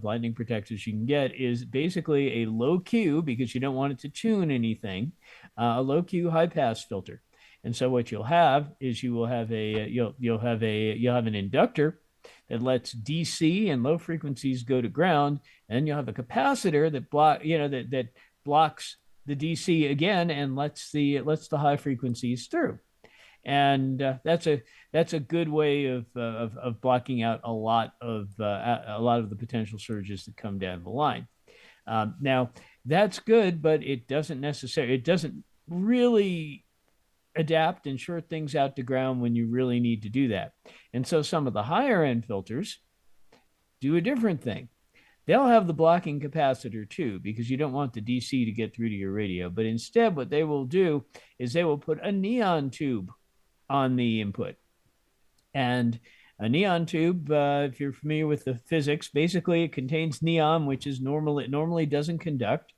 lightning protectors you can get is basically a low Q, because you don't want it to tune anything, a low Q high pass filter. And so what you'll have is you'll have an inductor that lets DC and low frequencies go to ground, and you'll have a capacitor that that blocks the DC again and lets the high frequencies through. And that's a good way of blocking out a lot of the potential surges that come down the line. Now that's good, but it doesn't really adapt and short things out to ground when you really need to do that. And so some of the higher end filters do a different thing. They'll have the blocking capacitor too, because you don't want the DC to get through to your radio. But instead, what they will do is they will put a neon tube on the input. And a neon tube, if you're familiar with the physics, basically it contains neon, which is normal. It normally doesn't conduct,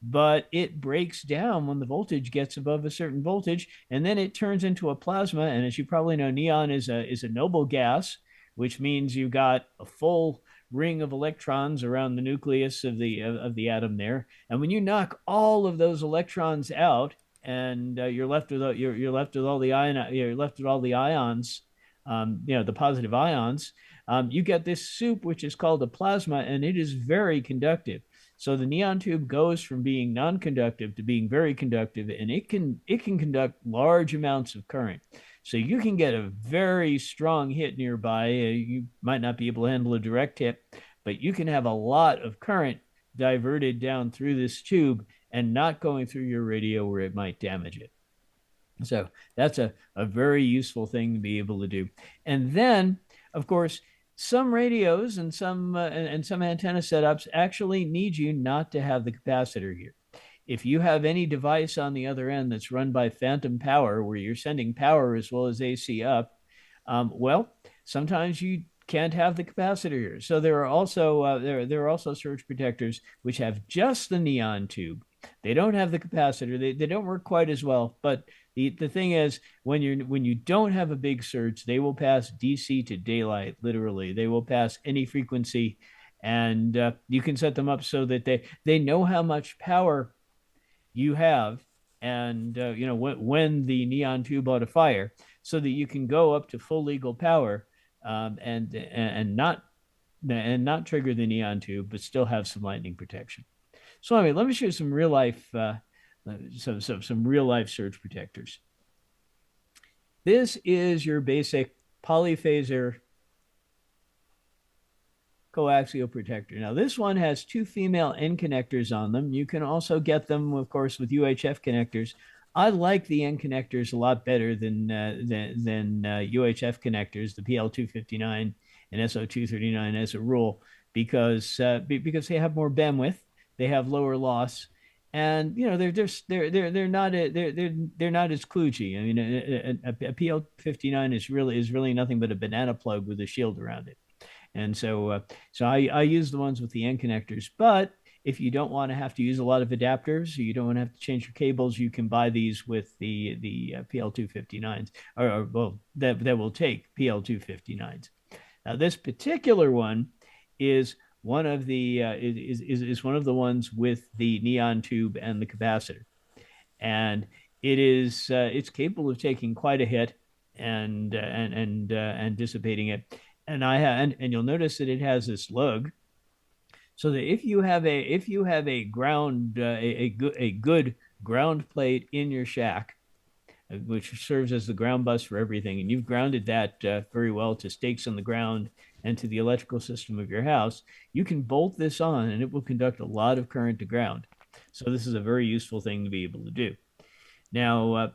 but it breaks down when the voltage gets above a certain voltage, and then it turns into a plasma. And as you probably know, neon is a noble gas, which means you've got a full ring of electrons around the nucleus of the atom there. And when you knock all of those electrons out, and you're left with all the ions, the positive ions, you get this soup which is called a plasma, and it is very conductive. So the neon tube goes from being non-conductive to being very conductive, and it can conduct large amounts of current. So you can get a very strong hit nearby. You might not be able to handle a direct hit, but you can have a lot of current diverted down through this tube and not going through your radio where it might damage it. So that's a very useful thing to be able to do. And then, of course, some radios and some antenna setups actually need you not to have the capacitor here. If you have any device on the other end that's run by phantom power, where you're sending power as well as AC up, well, sometimes you can't have the capacitor here. So there are also surge protectors which have just the neon tube. They don't have the capacitor. They don't work quite as well. But the thing is, when you don't have a big surge, they will pass DC to daylight. Literally, they will pass any frequency, and you can set them up so that they know how much power you have, and when the neon tube ought to fire, so that you can go up to full legal power, and not trigger the neon tube, but still have some lightning protection. So anyway, let me show you some real life surge protectors. This is your basic polyphasor coaxial protector. Now this one has two female end connectors on them. You can also get them, of course, with UHF connectors. I like the end connectors a lot better than UHF connectors, the PL259 and SO239 as a rule, because they have more bandwidth, they have lower loss, and they're not as kludgy. I mean, a PL59 is really nothing but a banana plug with a shield around it. And so I use the ones with the end connectors. But if you don't want to have to use a lot of adapters, or you don't want to have to change your cables, you can buy these with the PL259s, that will take PL259s. Now this particular one is one of the ones with the neon tube and the capacitor, and it's capable of taking quite a hit and dissipating it. And you'll notice that it has this lug, so that if you have a good ground plate in your shack, which serves as the ground bus for everything, and you've grounded that very well to stakes on the ground and to the electrical system of your house, you can bolt this on and it will conduct a lot of current to ground. So this is a very useful thing to be able to do. Now,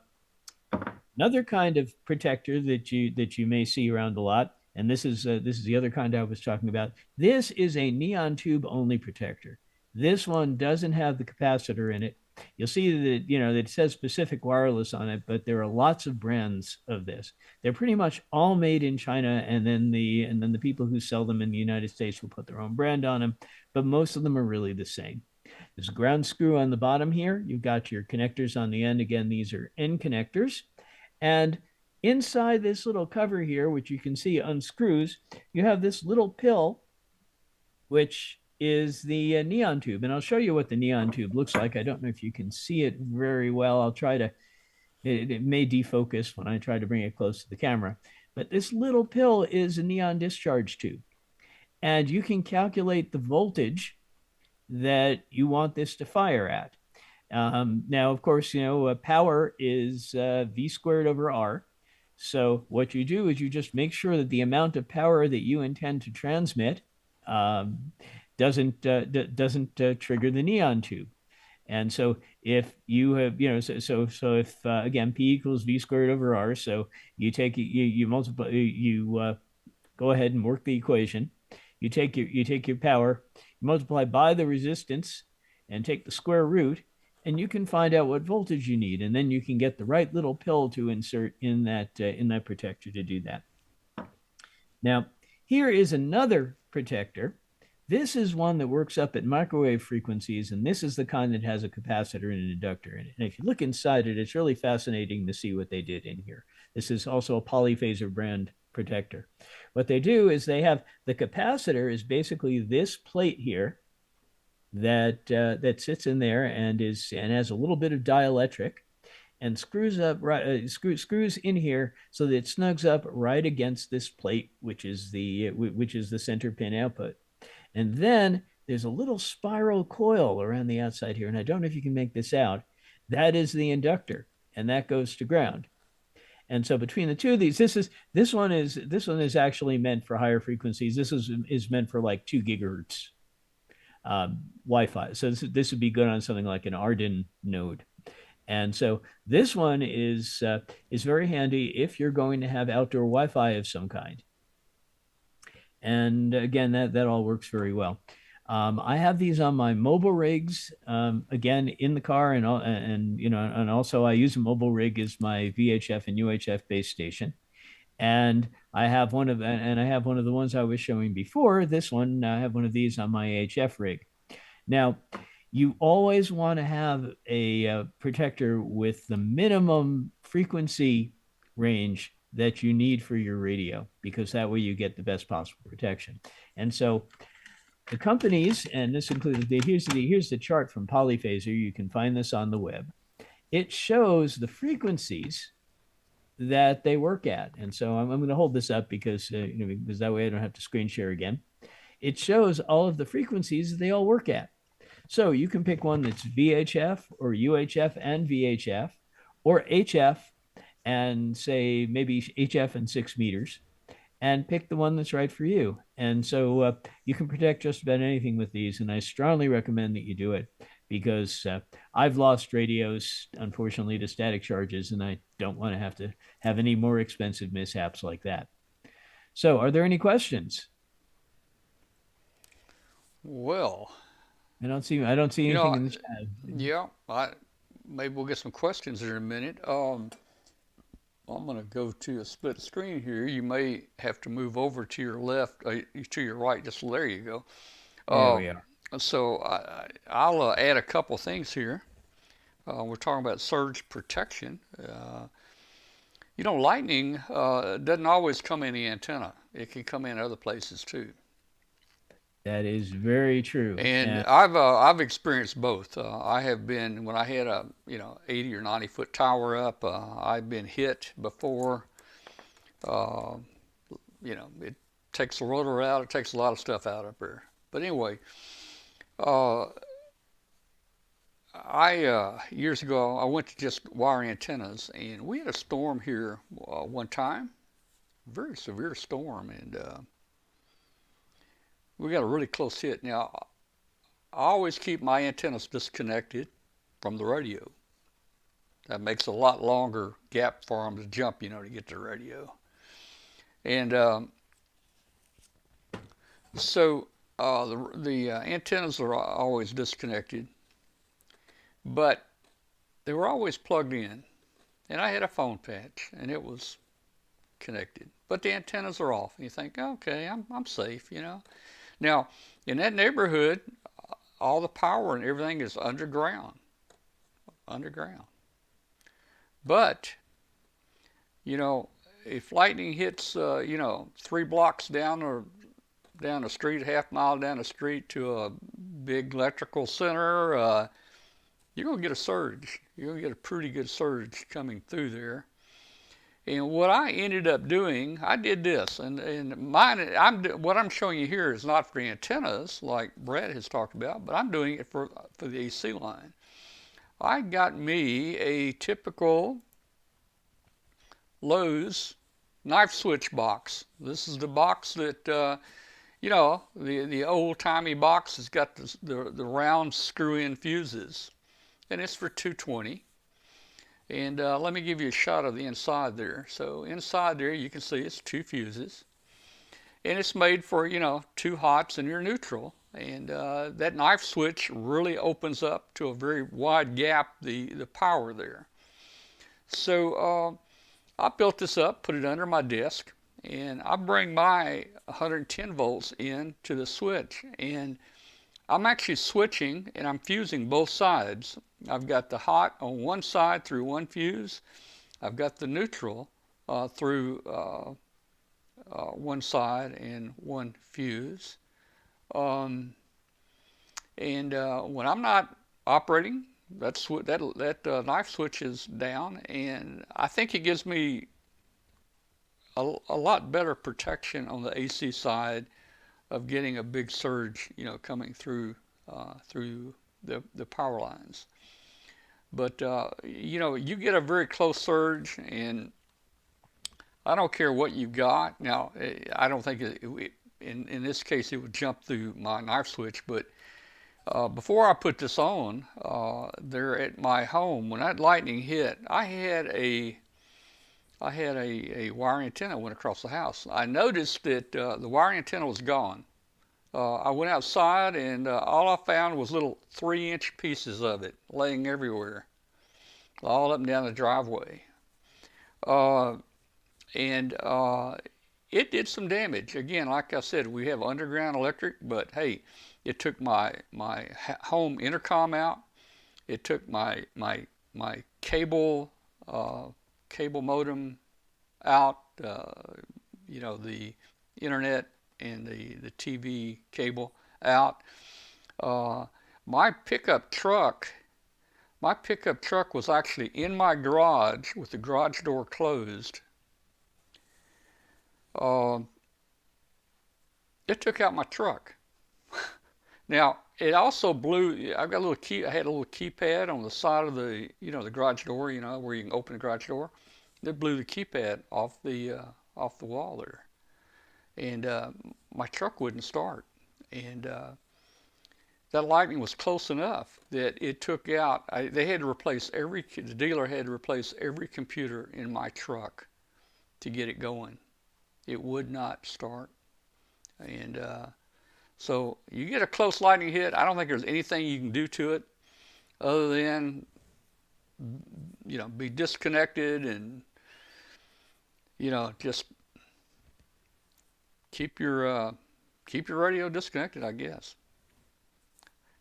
another kind of protector that you may see around a lot, and this is the other kind I was talking about. This is a neon tube only protector. This one doesn't have the capacitor in it. You'll see that that it says Pacific Wireless on it, but there are lots of brands of this. They're pretty much all made in China, and then the people who sell them in the United States will put their own brand on them, but most of them are really the same. There's a ground screw on the bottom here. You've got your connectors on the end. Again, these are end connectors, and inside this little cover here, which you can see unscrews, you have this little pill, which is the neon tube. And I'll show you what the neon tube looks like. I don't know if you can see it very well. I'll try to, it may defocus when I try to bring it close to the camera. But this little pill is a neon discharge tube. And you can calculate the voltage that you want this to fire at. Now, of course, power is V squared over R. So what you do is you just make sure that the amount of power that you intend to transmit um, doesn't trigger the neon tube. And so if you have, so if again P equals V squared over R, so you multiply, you go ahead and work the equation. You take your power, you multiply by the resistance, and take the square root, and you can find out what voltage you need, and then you can get the right little pill to insert in that protector to do that. Now, here is another protector. This is one that works up at microwave frequencies, and this is the kind that has a capacitor and an inductor in it. And if you look inside it, it's really fascinating to see what they did in here. This is also a polyphasor brand protector. What they do is they have the capacitor is basically this plate here that sits in there and has a little bit of dielectric and screws in here so that it snugs up right against this plate, which is the center pin output. And then there's a little spiral coil around the outside here, and I don't know if you can make this out. That is the inductor, and that goes to ground. And so between the two of these, this one is actually meant for higher frequencies. This is meant for like 2 gigahertz Wi-Fi. So this would be good on something like an Arden node. And so this one is very handy if you're going to have outdoor Wi-Fi of some kind. And again, that all works very well. I have these on my mobile rigs, again in the car, and also I use a mobile rig as my VHF and UHF base station. And I have one of the ones I was showing before. This one, I have one of these on my HF rig. Now, you always want to have a protector with the minimum frequency range that you need for your radio, because that way you get the best possible protection. And so the companies, and this includes here's the chart from Polyphasor. You can find this on the web. It shows the frequencies that they work at. And so I'm going to hold this up because that way I don't have to screen share again. It shows all of the frequencies that they all work at. So you can pick one that's VHF or UHF and VHF, or HF and say maybe HF and 6 meters, and pick the one that's right for you. And so you can protect just about anything with these. And I strongly recommend that you do it, because I've lost radios, unfortunately, to static charges, and I don't want to have any more expensive mishaps like that. So are there any questions? Well, I don't see anything in the chat. Yeah, maybe we'll get some questions in a minute. I'm going to go to a split screen here. You may have to move over to your left, to your right. Just there you go. There we are. So I'll add a couple things here. We're talking about surge protection. Lightning doesn't always come in the antenna. It can come in other places too. That is very true. And I've experienced both. I have been, when I had a 80 or 90 foot tower up, I've been hit before. It takes the rotor out. It takes a lot of stuff out up there. But anyway, years ago I went to just wire antennas, and we had a storm here one time, very severe storm, and we got a really close hit. Now, I always keep my antennas disconnected from the radio. That makes a lot longer gap for them to jump, to get to the radio. And so the antennas are always disconnected, but they were always plugged in. And I had a phone patch, and it was connected, but the antennas are off. And you think, okay, I'm safe, Now, in that neighborhood, all the power and everything is underground. But, if lightning hits, 3 blocks down the street, a half mile down the street to a big electrical center, you're going to get a surge. You're going to get a pretty good surge coming through there. And what I ended up doing, I did this, and what I'm showing you here is not for antennas like Brett has talked about, but I'm doing it for the AC line. I got me a typical Lowe's knife switch box. This is the box that the old timey box has got the round screw in fuses, and it's for 220. And let me give you a shot of the inside there. So inside there, you can see it's two fuses, and it's made for two hots and your neutral. And that knife switch really opens up to a very wide gap the power there. So I built this up, put it under my desk, and I bring my 110 volts in to the switch, and I'm actually switching and I'm fusing both sides. I've got the hot on one side through one fuse. I've got the neutral through one side and one fuse. And when I'm not operating, that knife switch is down, and I think it gives me a lot better protection on the AC side of getting a big surge, coming through the power lines. But you get a very close surge, and I don't care what you've got. Now, I don't think in this case it would jump through my knife switch, but before I put this on, there at my home, when that lightning hit, I had a wiring antenna went across the house. I noticed that the wiring antenna was gone. I went outside, and all I found was little 3-inch pieces of it laying everywhere, all up and down the driveway. And it did some damage. Again, like I said, we have underground electric, but hey, it took my home intercom out. It took my cable modem out. The internet and the TV cable out. My pickup truck was actually in my garage with the garage door closed. It took out my truck. Now, it also blew. I had a little keypad on the side of the garage door, where you can open the garage door. It blew the keypad off the wall there, and my truck wouldn't start. And that lightning was close enough that it took out. They had to replace the dealer had to replace every computer in my truck to get it going. It would not start, and so you get a close lightning hit. I don't think there's anything you can do to it other than be disconnected and just keep your radio disconnected, I guess.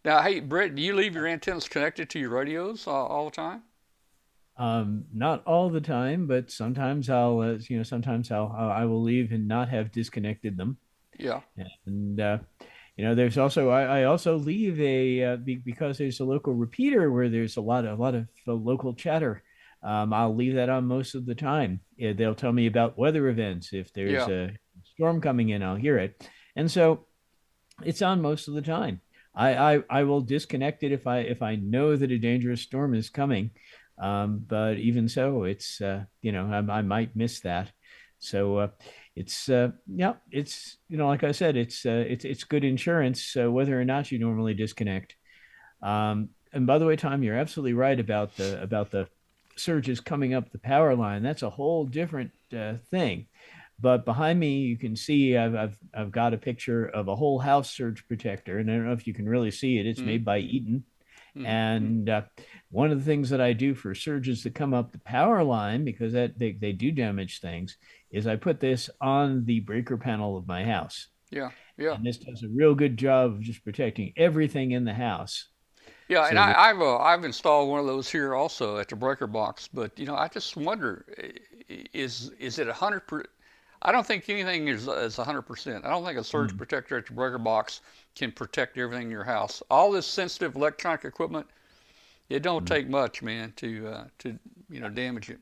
Now, hey, Brett, do you leave your antennas connected to your radios all the time? Not all the time, but sometimes I will leave and not have disconnected them. Yeah. And there's also I also leave because there's a local repeater where there's a lot of local chatter. I'll leave that on most of the time. Yeah, they'll tell me about weather events. If there's a storm coming in, I'll hear it, and so it's on most of the time. I will disconnect it if I know that a dangerous storm is coming. But even so, it's I might miss that. So it's like I said, it's good insurance whether or not you normally disconnect. And by the way, Tom, you're absolutely right about the surges coming up the power line. That's a whole different thing. But behind me, you can see I've got a picture of a whole house surge protector, and I don't know if you can really see it. It's made by Eaton. And one of the things that I do for surges that come up the power line, because they do damage things, is I put this on the breaker panel of my house. Yeah. And this does a real good job of just protecting everything in the house. Yeah, and I've installed one of those here also at the breaker box, but I just wonder, is it 100%? I don't think anything is 100%. I don't think a surge protector at your breaker box can protect everything in your house. All this sensitive electronic equipment, it don't take much, man, to damage it.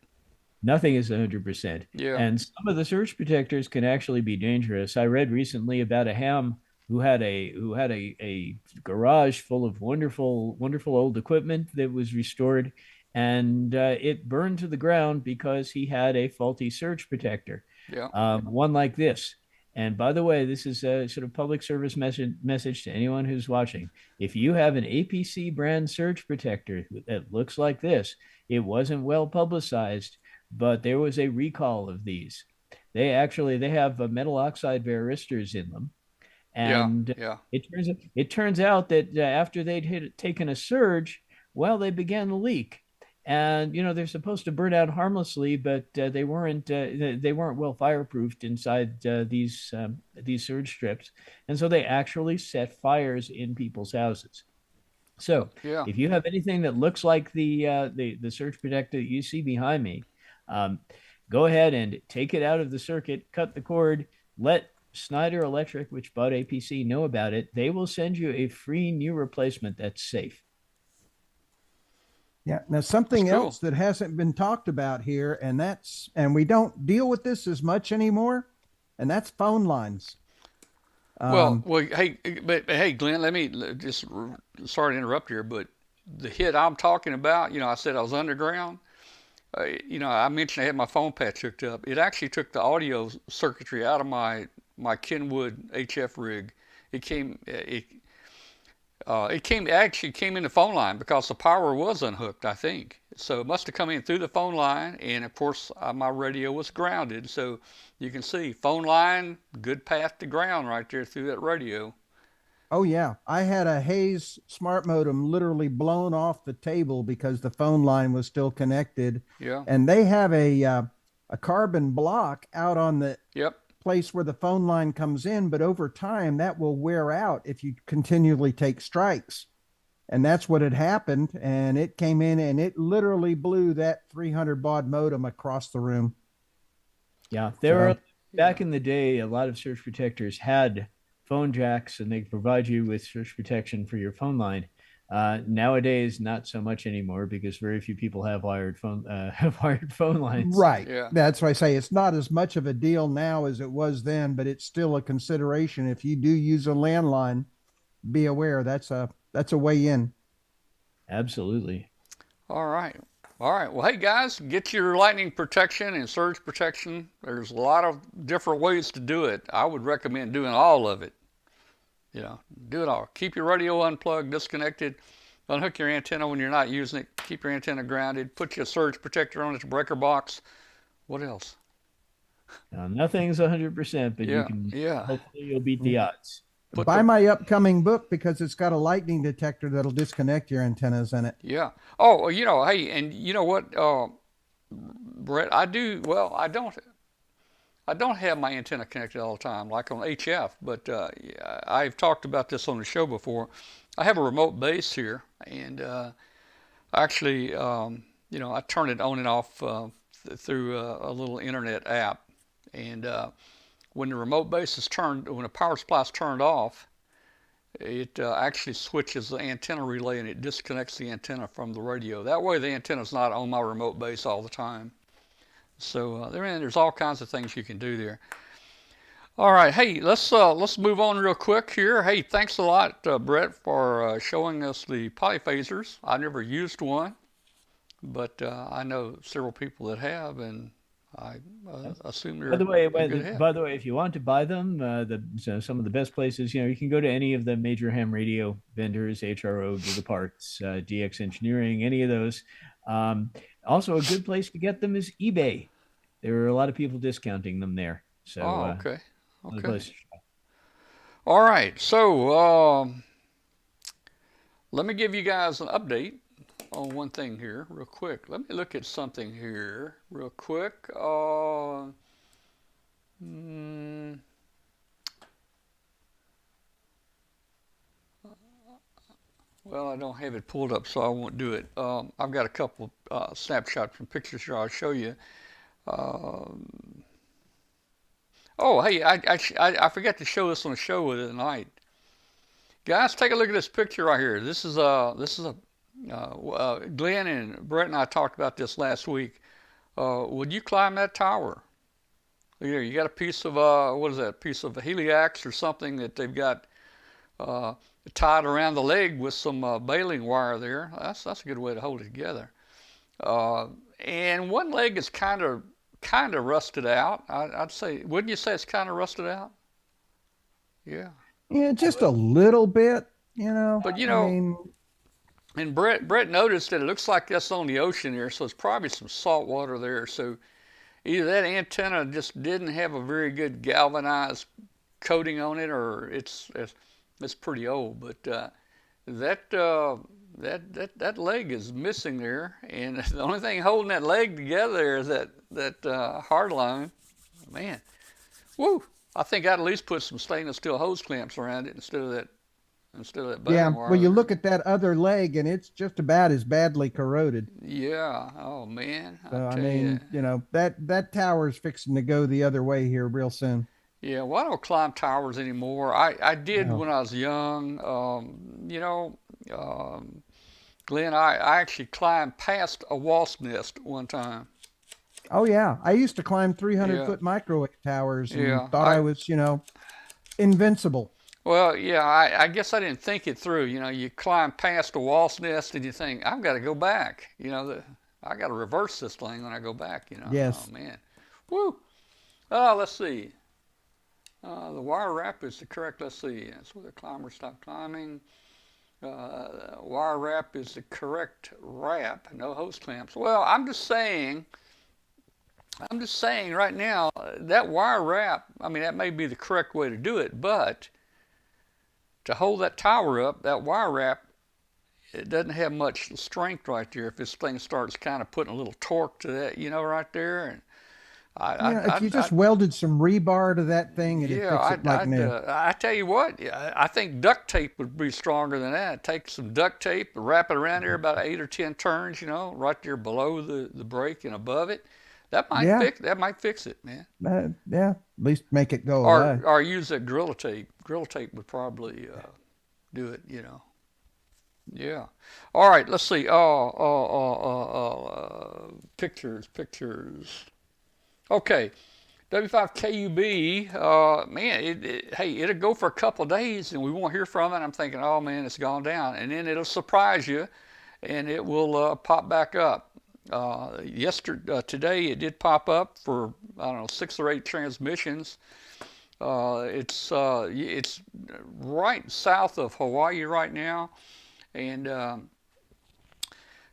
Nothing is 100%. Yeah, And some of the surge protectors can actually be dangerous. I read recently about a ham who had a garage full of wonderful old equipment that was restored, and it burned to the ground because he had a faulty surge protector, yeah, one like this. And by the way, this is a sort of public service message to anyone who's watching. If you have an APC brand surge protector that looks like this, it wasn't well publicized, but there was a recall of these. They have metal oxide varistors in them, yeah, and yeah. it turns out that after taken a surge, well, they began to leak. And they're supposed to burn out harmlessly, but they weren't well fireproofed inside these surge strips, and so they actually set fires in people's houses. So Yeah. if you have anything that looks like the surge protector that you see behind me, um, go ahead and take it out of the circuit, cut the cord, let Snyder Electric, which bought APC, know about it. They will send you a free new replacement that's safe. Yeah. Now, That's something cool. else that hasn't been talked about here, and we don't deal with this as much anymore, and that's phone lines. Well, Um, well, hey, but hey, Glenn, let me just sorry to interrupt here, but the hit I'm talking about, I said I was underground. I mentioned I had my phone patch hooked up. It actually took the audio circuitry out of my Kenwood HF rig. It came it actually came in the phone line because the power was unhooked, I think. So it must have come in through the phone line, and of course my radio was grounded. So you can see phone line, good path to ground right there through that radio. oh yeah, I had a Hayes smart modem literally blown off the table because the phone line was still connected, Yeah. and they have a carbon block out on the Yep. place where the phone line comes in, but over time that will wear out if you continually take strikes. And that's what had happened. And it came in and it literally blew that 300 baud modem across the room. Yeah, there were So, back Yeah. in the day, a lot of surge protectors had phone jacks, and they provide you with surge protection for your phone line. Nowadays, not so much anymore because very few people have wired phone lines. right. Yeah. That's why I say it's not as much of a deal now as it was then, but it's still a consideration. If you do use a landline, be aware that's a way in. Absolutely. All right. All right. Well, hey guys, get your lightning protection and surge protection. There's a lot of different ways to do it. I would recommend doing all of it. Do it all. Keep your radio unplugged, disconnected. Unhook your antenna when you're not using it. Keep your antenna grounded. Put your surge protector on its breaker box. What else? Now, nothing's 100%, but you Yeah, can yeah. hopefully you'll beat the odds. Put Buy the my upcoming book because it's got a lightning detector that'll disconnect your antennas in it. yeah. Oh, hey, and you know what, Brett? I do. Well, I don't have my antenna connected all the time, like on HF. But yeah, I've talked about this on the show before. I have a remote base here, and actually, I turn it on and off through a little internet app. And when the remote base is turned, when the power supply is turned off, it actually switches the antenna relay and it disconnects the antenna from the radio. That way, the antenna is not on my remote base all the time. So there's all kinds of things you can do there. All right, hey, let's move on real quick here. Hey, thanks a lot, Brett, for showing us the polyphasers. I never used one, but I know several people that have, and I assume By the way, they're good to have. by the way, if you want to buy them, some of the best places, you can go to any of the major ham radio vendors, HRO, Do the Parts, DX Engineering, any of those. Also, a good place to get them is eBay. There are a lot of people discounting them there. So, Oh, okay, another okay. place. All right, so let me give you guys an update on one thing here, real quick. Let me look at something here, real quick. Mm, well, I don't have it pulled up, so I won't do it. I've got a couple snapshots and pictures here I'll show you. Um, oh, hey, I forgot to show this on the show with it tonight. Guys, take a look at this picture right here. This is a Glenn and Brett and I talked about this last week. would you climb that tower? You got a piece of what is that? A piece of heliax or something that they've got uh, tied around the leg with some baling wire there. That's a good way to hold it together. Uh, and one leg is kind of rusted out. I'd say, wouldn't you say it's kind of rusted out? Yeah. Yeah, just a little bit, But I mean, and Brett noticed that it looks like that's on the ocean there, so it's probably some salt water there. So either that antenna just didn't have a very good galvanized coating on it, or it's pretty old. But that that leg is missing there, and the only thing holding that leg together is that hard line. Man, woo! I think I'd at least put some stainless steel hose clamps around it instead of that yeah. baling wire Well, you there. look at that other leg, and it's just about as badly corroded. Yeah. Oh man, I So, I tell you. mean, that tower's fixing to go the other way here real soon. Yeah. Well, I don't climb towers anymore. I did No. when I was young. Um, Glenn, I actually climbed past a wasp nest one time. Oh yeah, I used to climb 300 Yeah. foot microwave towers and Yeah. thought I was, invincible. Well, yeah, I guess I didn't think it through. You climb past a wasp nest and you think, I've got to go back. I got to reverse this thing when I go back. Oh Yes. man, woo. Oh, let's see. The wire wrap is the correct. Let's see. That's where the climber stopped climbing. Wire wrap is the correct wrap. No hose clamps. Well, I'm just saying. Right now that wire wrap. I mean, that may be the correct way to do it, but to hold that tower up, that wire wrap, it doesn't have much strength right there. If this thing starts kind of putting a little torque to that, right there, and I, I, If you I, I just welded some rebar to that thing, it'd yeah, fix it like new. I tell you what, yeah, I think duct tape would be stronger than that. Take some duct tape, wrap it around there about 8 or 10 turns, right there below the brake and above it. Yeah, That might fix it, man. yeah. At least make it go away. Or use that Gorilla Tape. Gorilla Tape would probably do it. Yeah. All right. Let's see. Pictures. Okay. W5KUB. Man, hey, it'll go for a couple of days and we won't hear from it. I'm thinking, oh man, it's gone down, and then it'll surprise you, and it will pop back up. Today it did pop up for I don't know 6 or 8 transmissions. It's right south of Hawaii right now, and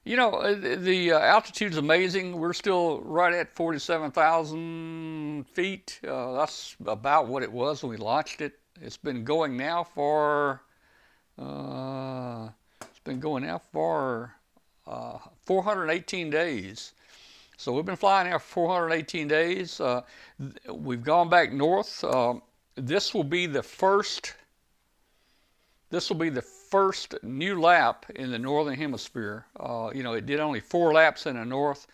the altitude's amazing. We're still right at 47,000 feet. That's about what it was when we launched it. It's been going now for uh, 418 days. So we've been flying now for 418 days. We've gone back north. This will be the first. This will be the first new lap in the northern hemisphere. It did only 4 laps in the north,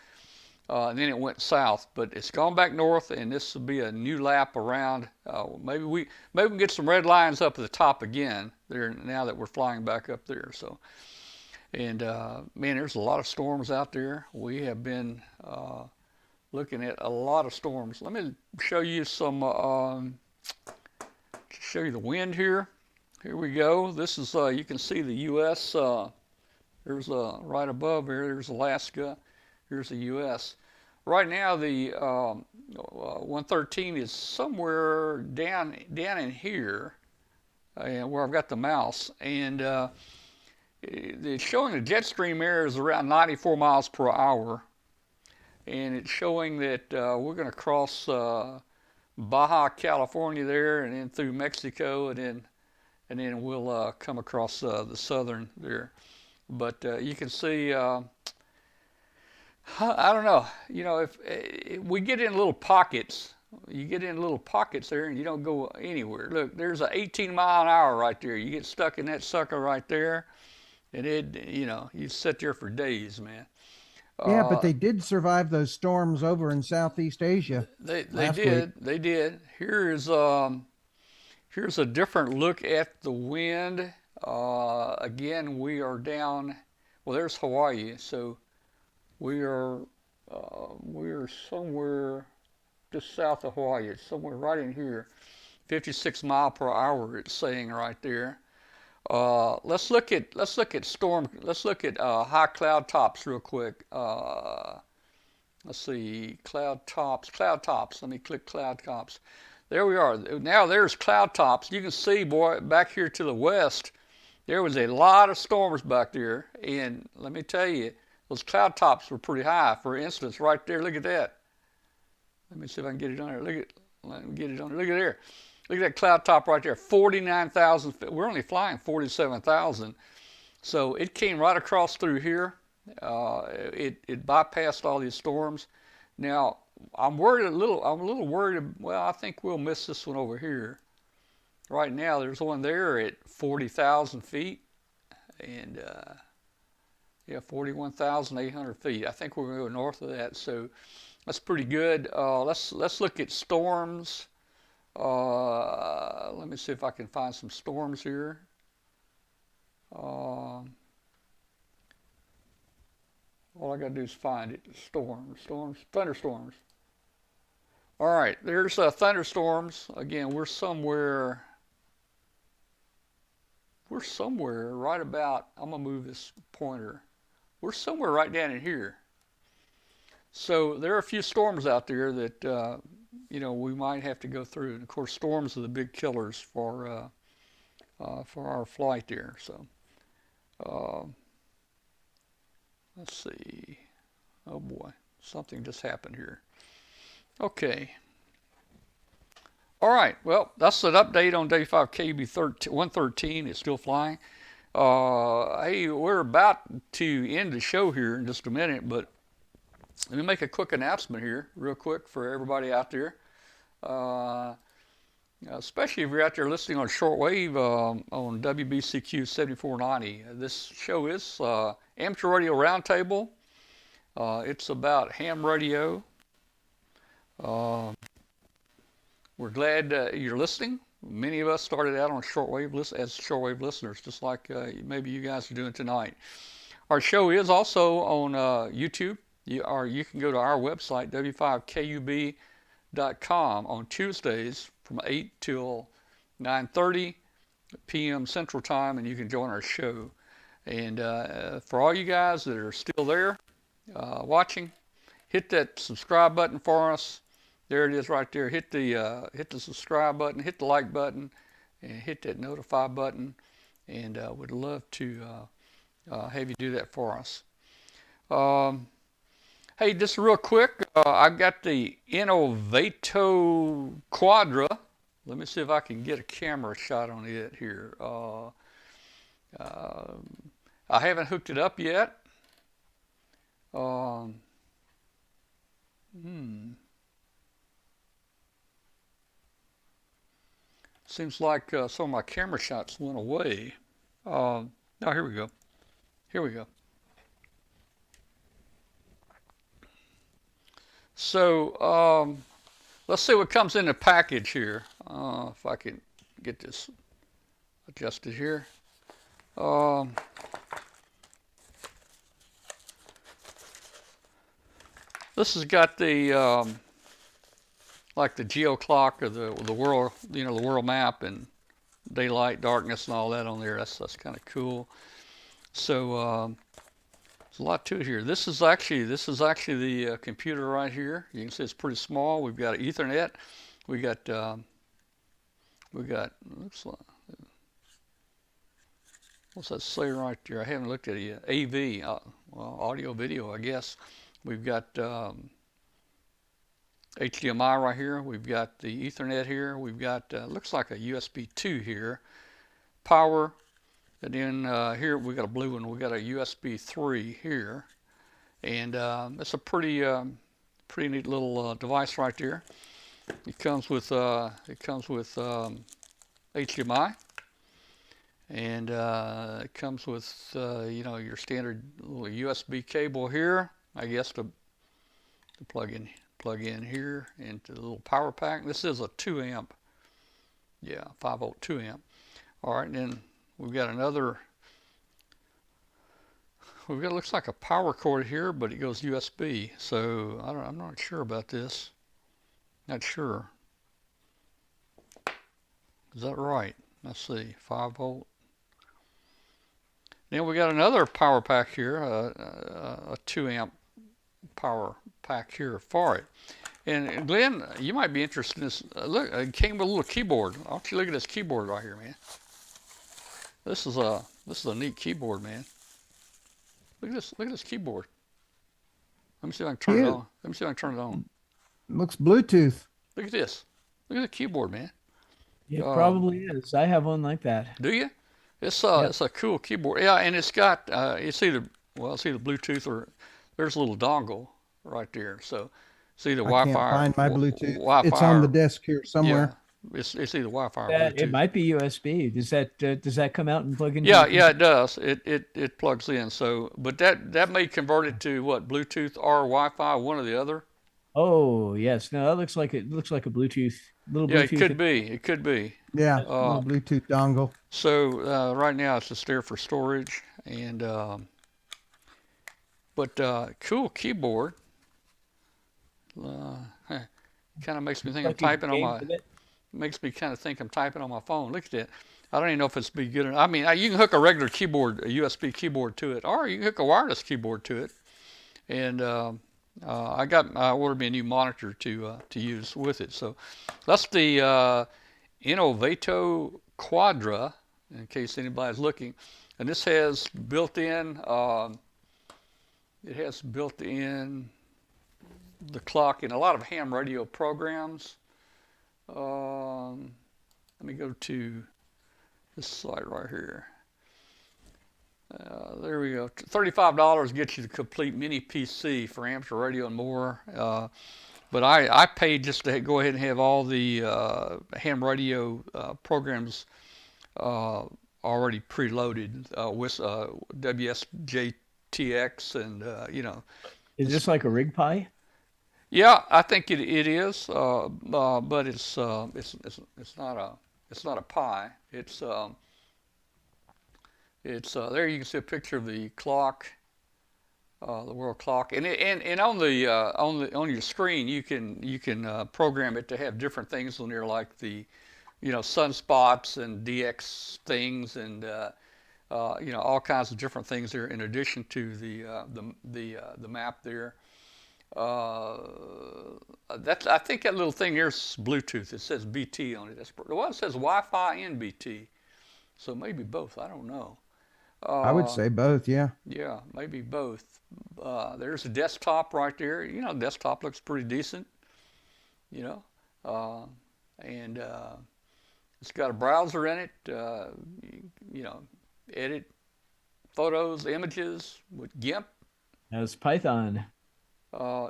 and then it went south. But it's gone back north, and this will be a new lap around. Maybe we can get some red lines up at the top again there now that we're flying back up there. So. And man, there's a lot of storms out there. We have been looking at a lot of storms. Let me show you show you the wind here. Here we go. This is you can see the U.S. There's right above here. There's Alaska. Here's the U.S. Right now, the 113 is somewhere down in here, where I've got the mouse, and it's showing the jet stream air is around 94 miles per hour, and it's showing that we're going to cross Baja California there, and then through Mexico, and then we'll come across the southern there. But you can see, I don't know, if we get in little pockets. You get in little pockets there, and you don't go anywhere. Look, there's an 18-mile-an-hour right there. You get stuck in that sucker right there. And you sit there for days, man. Yeah, but Uh, they did survive those storms over in Southeast Asia they last week. did, they did. Here's a different look at the wind. Again, we are down. Well, there's Hawaii, so we are we're somewhere just south of Hawaii. It's somewhere right in here. 56 mile per hour. It's saying right there. Let's look at high cloud tops real quick. Let's see, cloud tops. Let me click cloud tops. There we are. Now there's cloud tops. You can see, boy, back here to the west, there was a lot of storms back there. And let me tell you, those cloud tops were pretty high. For instance, right there, look at that. Let me see if I can get it on there. Let me get it on there. Look at there. Look at that cloud top right there. 49,000 feet. We're only flying 47,000. So it came right across through here. It bypassed all these storms. Now I'm a little worried. Well, I think we'll miss this one over here. Right now, there's one there at 40,000 feet, and yeah, 41,800 feet. I think we're going to go north of that, so that's pretty good. Let's look at storms. Let me see if I can find some storms here. All I got to do is find it. Thunderstorms. All right, there's thunderstorms. Again, we're somewhere right about, I'm going to move this pointer. We're somewhere right down in here. So there are a few storms out there that, we might have to go through. And of course, storms are the big killers for our flight there. So let's see. Oh boy, something just happened here. Okay. All right. Well, that's an update on day 5 KUB 113. It's still flying. Hey, we're about to end the show here in just a minute, but let me make a quick announcement here, real quick, for everybody out there. Especially if you're out there listening on shortwave on WBCQ 7490. This show is Amateur Radio Roundtable. It's about ham radio. We're glad you're listening. Many of us started out on shortwave as shortwave listeners, just like maybe you guys are doing tonight. Our show is also on YouTube. You can go to our website, w5kub.com, on Tuesdays from 8 till 9:30 p.m. Central Time, and you can join our show. And for all you guys that are still there watching, hit that subscribe button for us. There it is right there. Hit the subscribe button, hit the like button, and hit that notify button. And we'd love to have you do that for us. Hey, just real quick, I've got the Innovato Quadra. Let me see if I can get a camera shot on it here. I haven't hooked it up yet. Seems like some of my camera shots went away. No, here we go. So let's see what comes in the package here. If I can get this adjusted here. This has got the like the geo clock or the world, the world map and daylight, darkness, and all that on there. That's kind of cool. So there's a lot to it here. This is actually the computer right here. You can see it's pretty small. We've got Ethernet. We got looks like, what's that say right there? I haven't looked at it yet. AV, well, audio video, I guess. We've got HDMI right here. We've got the Ethernet here. We've got looks like a USB 2 here. Power. And then here we got a blue one. We got a USB 3 here, and it's a pretty neat little device right there. It comes with HDMI, and it comes with your standard little USB cable here, I guess to plug in here into the little power pack. This is a 2 amp, 5 volt 2 amp. All right, and then we've got another we've got, looks like a power cord here, but it goes USB. So I'm not sure about this. Not sure. Is that right? Let's see, 5 volt. Then we got another power pack here, a 2 amp power pack here for it. And Glenn, you might be interested in this. Look, it came with a little keyboard. Why don't you look at this keyboard right here, man? This is a neat keyboard, man. Look at this. Look at this keyboard. Let me see if I can turn it Cute. on. Let me see if I can turn it on. Looks Bluetooth. Look at this. Look at the keyboard, man. It probably is. I have one like that. Do you? It's Yep. it's a cool keyboard. Yeah, and it's got it's either Bluetooth or there's a little dongle right there. So it's either I Wi-Fi. can't find my Bluetooth. Wi-Fi It's on the or- desk here somewhere. Yeah, it's either Wi-Fi or It Bluetooth. might be USB. Does that come out and plug into? Yeah, the yeah, it does. It plugs in. So, but that may convert it to what, Bluetooth or Wi-Fi, one or the other. Oh yes, no, that looks like a Bluetooth little Yeah, Bluetooth. it could be. It could be. Yeah, Uh, little Bluetooth dongle. So right now it's just there for storage, and cool keyboard. Kind of makes me think I'm Like a typing on game my. with it. Makes me kind of think I'm typing on my phone. Look at that. I don't even know if it's be good. I mean, you can hook a regular keyboard, a USB keyboard to it, or you can hook a wireless keyboard to it. And I ordered me a new monitor to use with it. So that's the Innovato Quadra, in case anybody's looking. And this has built-in. It has built-in the clock in a lot of ham radio programs. Let me go to this site right here. There we go. $35 gets you the complete mini PC for amateur radio and more. But I paid just to go ahead and have all the ham radio programs already preloaded with WSJTX and Is this like a rig pie? Yeah, I think it is, but it's not a pie. It's there you can see a picture of the clock, the world clock, and on your screen you can program it to have different things on there, like the sunspots and DX things and all kinds of different things there in addition to the map there. I think that little thing there's Bluetooth. It says BT on it. Well, it says Wi-Fi and BT, so maybe both. I don't know. I would say both. Yeah. Yeah, maybe both. There's a desktop right there. Desktop looks pretty decent. And it's got a browser in it. Edit photos, images with GIMP. That's Python.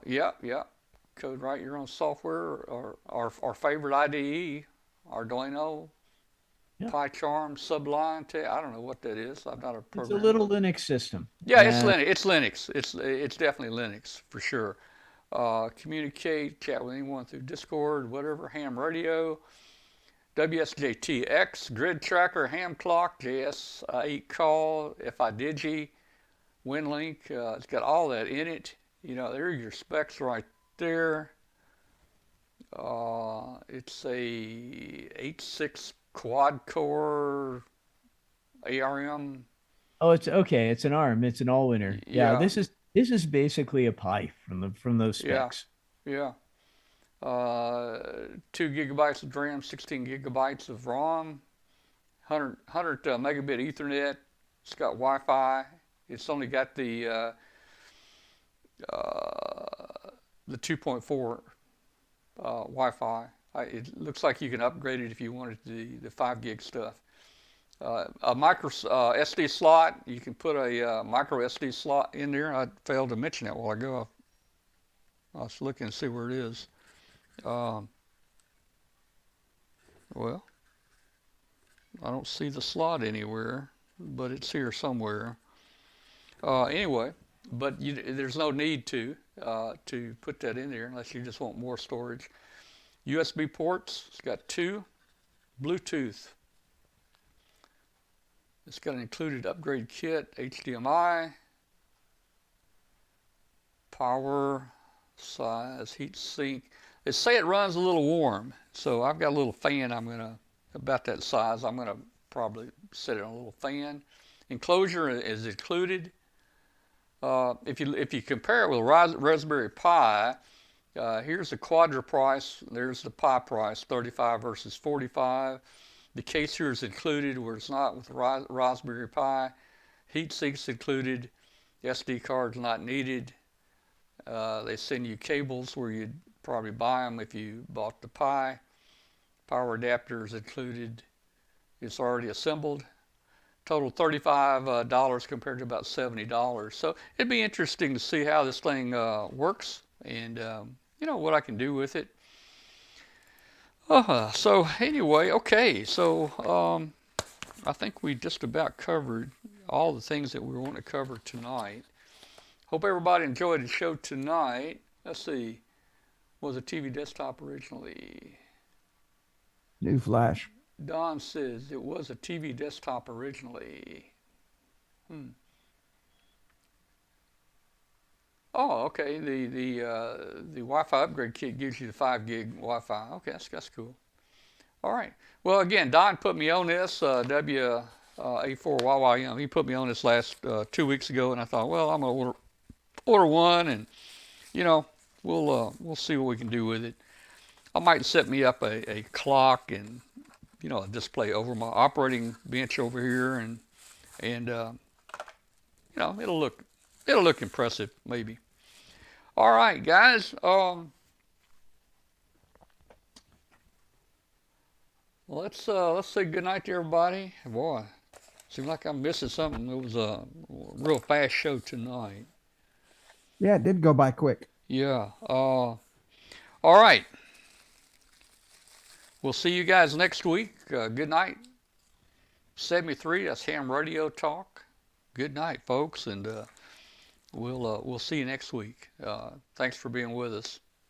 Yeah. Code write your own software or our favorite IDE, Arduino, Yeah. PyCharm, Sublime. I don't know what that is. I'm not a It's a programmer. little Linux system. Yeah, it's And Linux. It's Linux. It's definitely Linux for sure. Communicate, chat with anyone through Discord, whatever. Ham radio, WSJTX, grid tracker, ham clock, JS8 call, FIDigi, WinLink. It's got all that in it. There are your specs right there. It's a 8.6 quad core ARM. oh, it's okay. It's an ARM. It's an all-winner. Yeah, Yeah. this is basically a pie from those Yeah. specs. Yeah. 2 gigabytes of RAM, 16 gigabytes of ROM, 100 megabit Ethernet. It's got Wi-Fi. It's only got the 2.4 Wi-Fi. It looks like you can upgrade it if you wanted the 5 gig stuff. A micro SD slot. You can put a micro SD slot in there. I failed to mention that while ago. I was looking to see where it is. Well, I don't see the slot anywhere, but it's here somewhere. Anyway, but there's no need to put that in there unless you just want more storage. USB ports. It's got 2. Bluetooth. It's got an included upgrade kit. HDMI. Power, size, heat sink. They say it runs a little warm, so I've got a little fan. About that size. I'm gonna probably set it on a little fan. Enclosure is included. If you compare it with Raspberry Pi, here's the Quadra price. There's the Pi price, 35 versus 45. The case here is included, where it's not with Raspberry Pi. Heat sinks included. SD cards not needed. They send you cables where you'd probably buy them if you bought the Pi. Power adapter is included. It's already assembled. Total $35 compared to about $70. So it'd be interesting to see how this thing works, and what I can do with it. So anyway, okay. So I think we just about covered all the things that we want to cover tonight. Hope everybody enjoyed the show tonight. Let's see. Was a TV desktop originally? New flash. Don says it was a TV desktop originally. Oh, okay. The Wi-Fi upgrade kit gives you the 5 gig Wi-Fi. Okay, that's cool. All right. Well, again, Don put me on this WA4YYM. He put me on this last 2 weeks ago, and I thought, well, I'm gonna order one, and we'll see what we can do with it. I might set me up a clock and a display over my operating bench over here, and it'll look impressive maybe. All right, guys. Let's say good night to everybody. Boy, seems like I'm missing something. It was a real fast show tonight. Yeah, it did go by quick. Yeah. All right. We'll see you guys next week. Good night. 73. That's Ham Radio Talk. Good night, folks, and we'll see you next week. Thanks for being with us.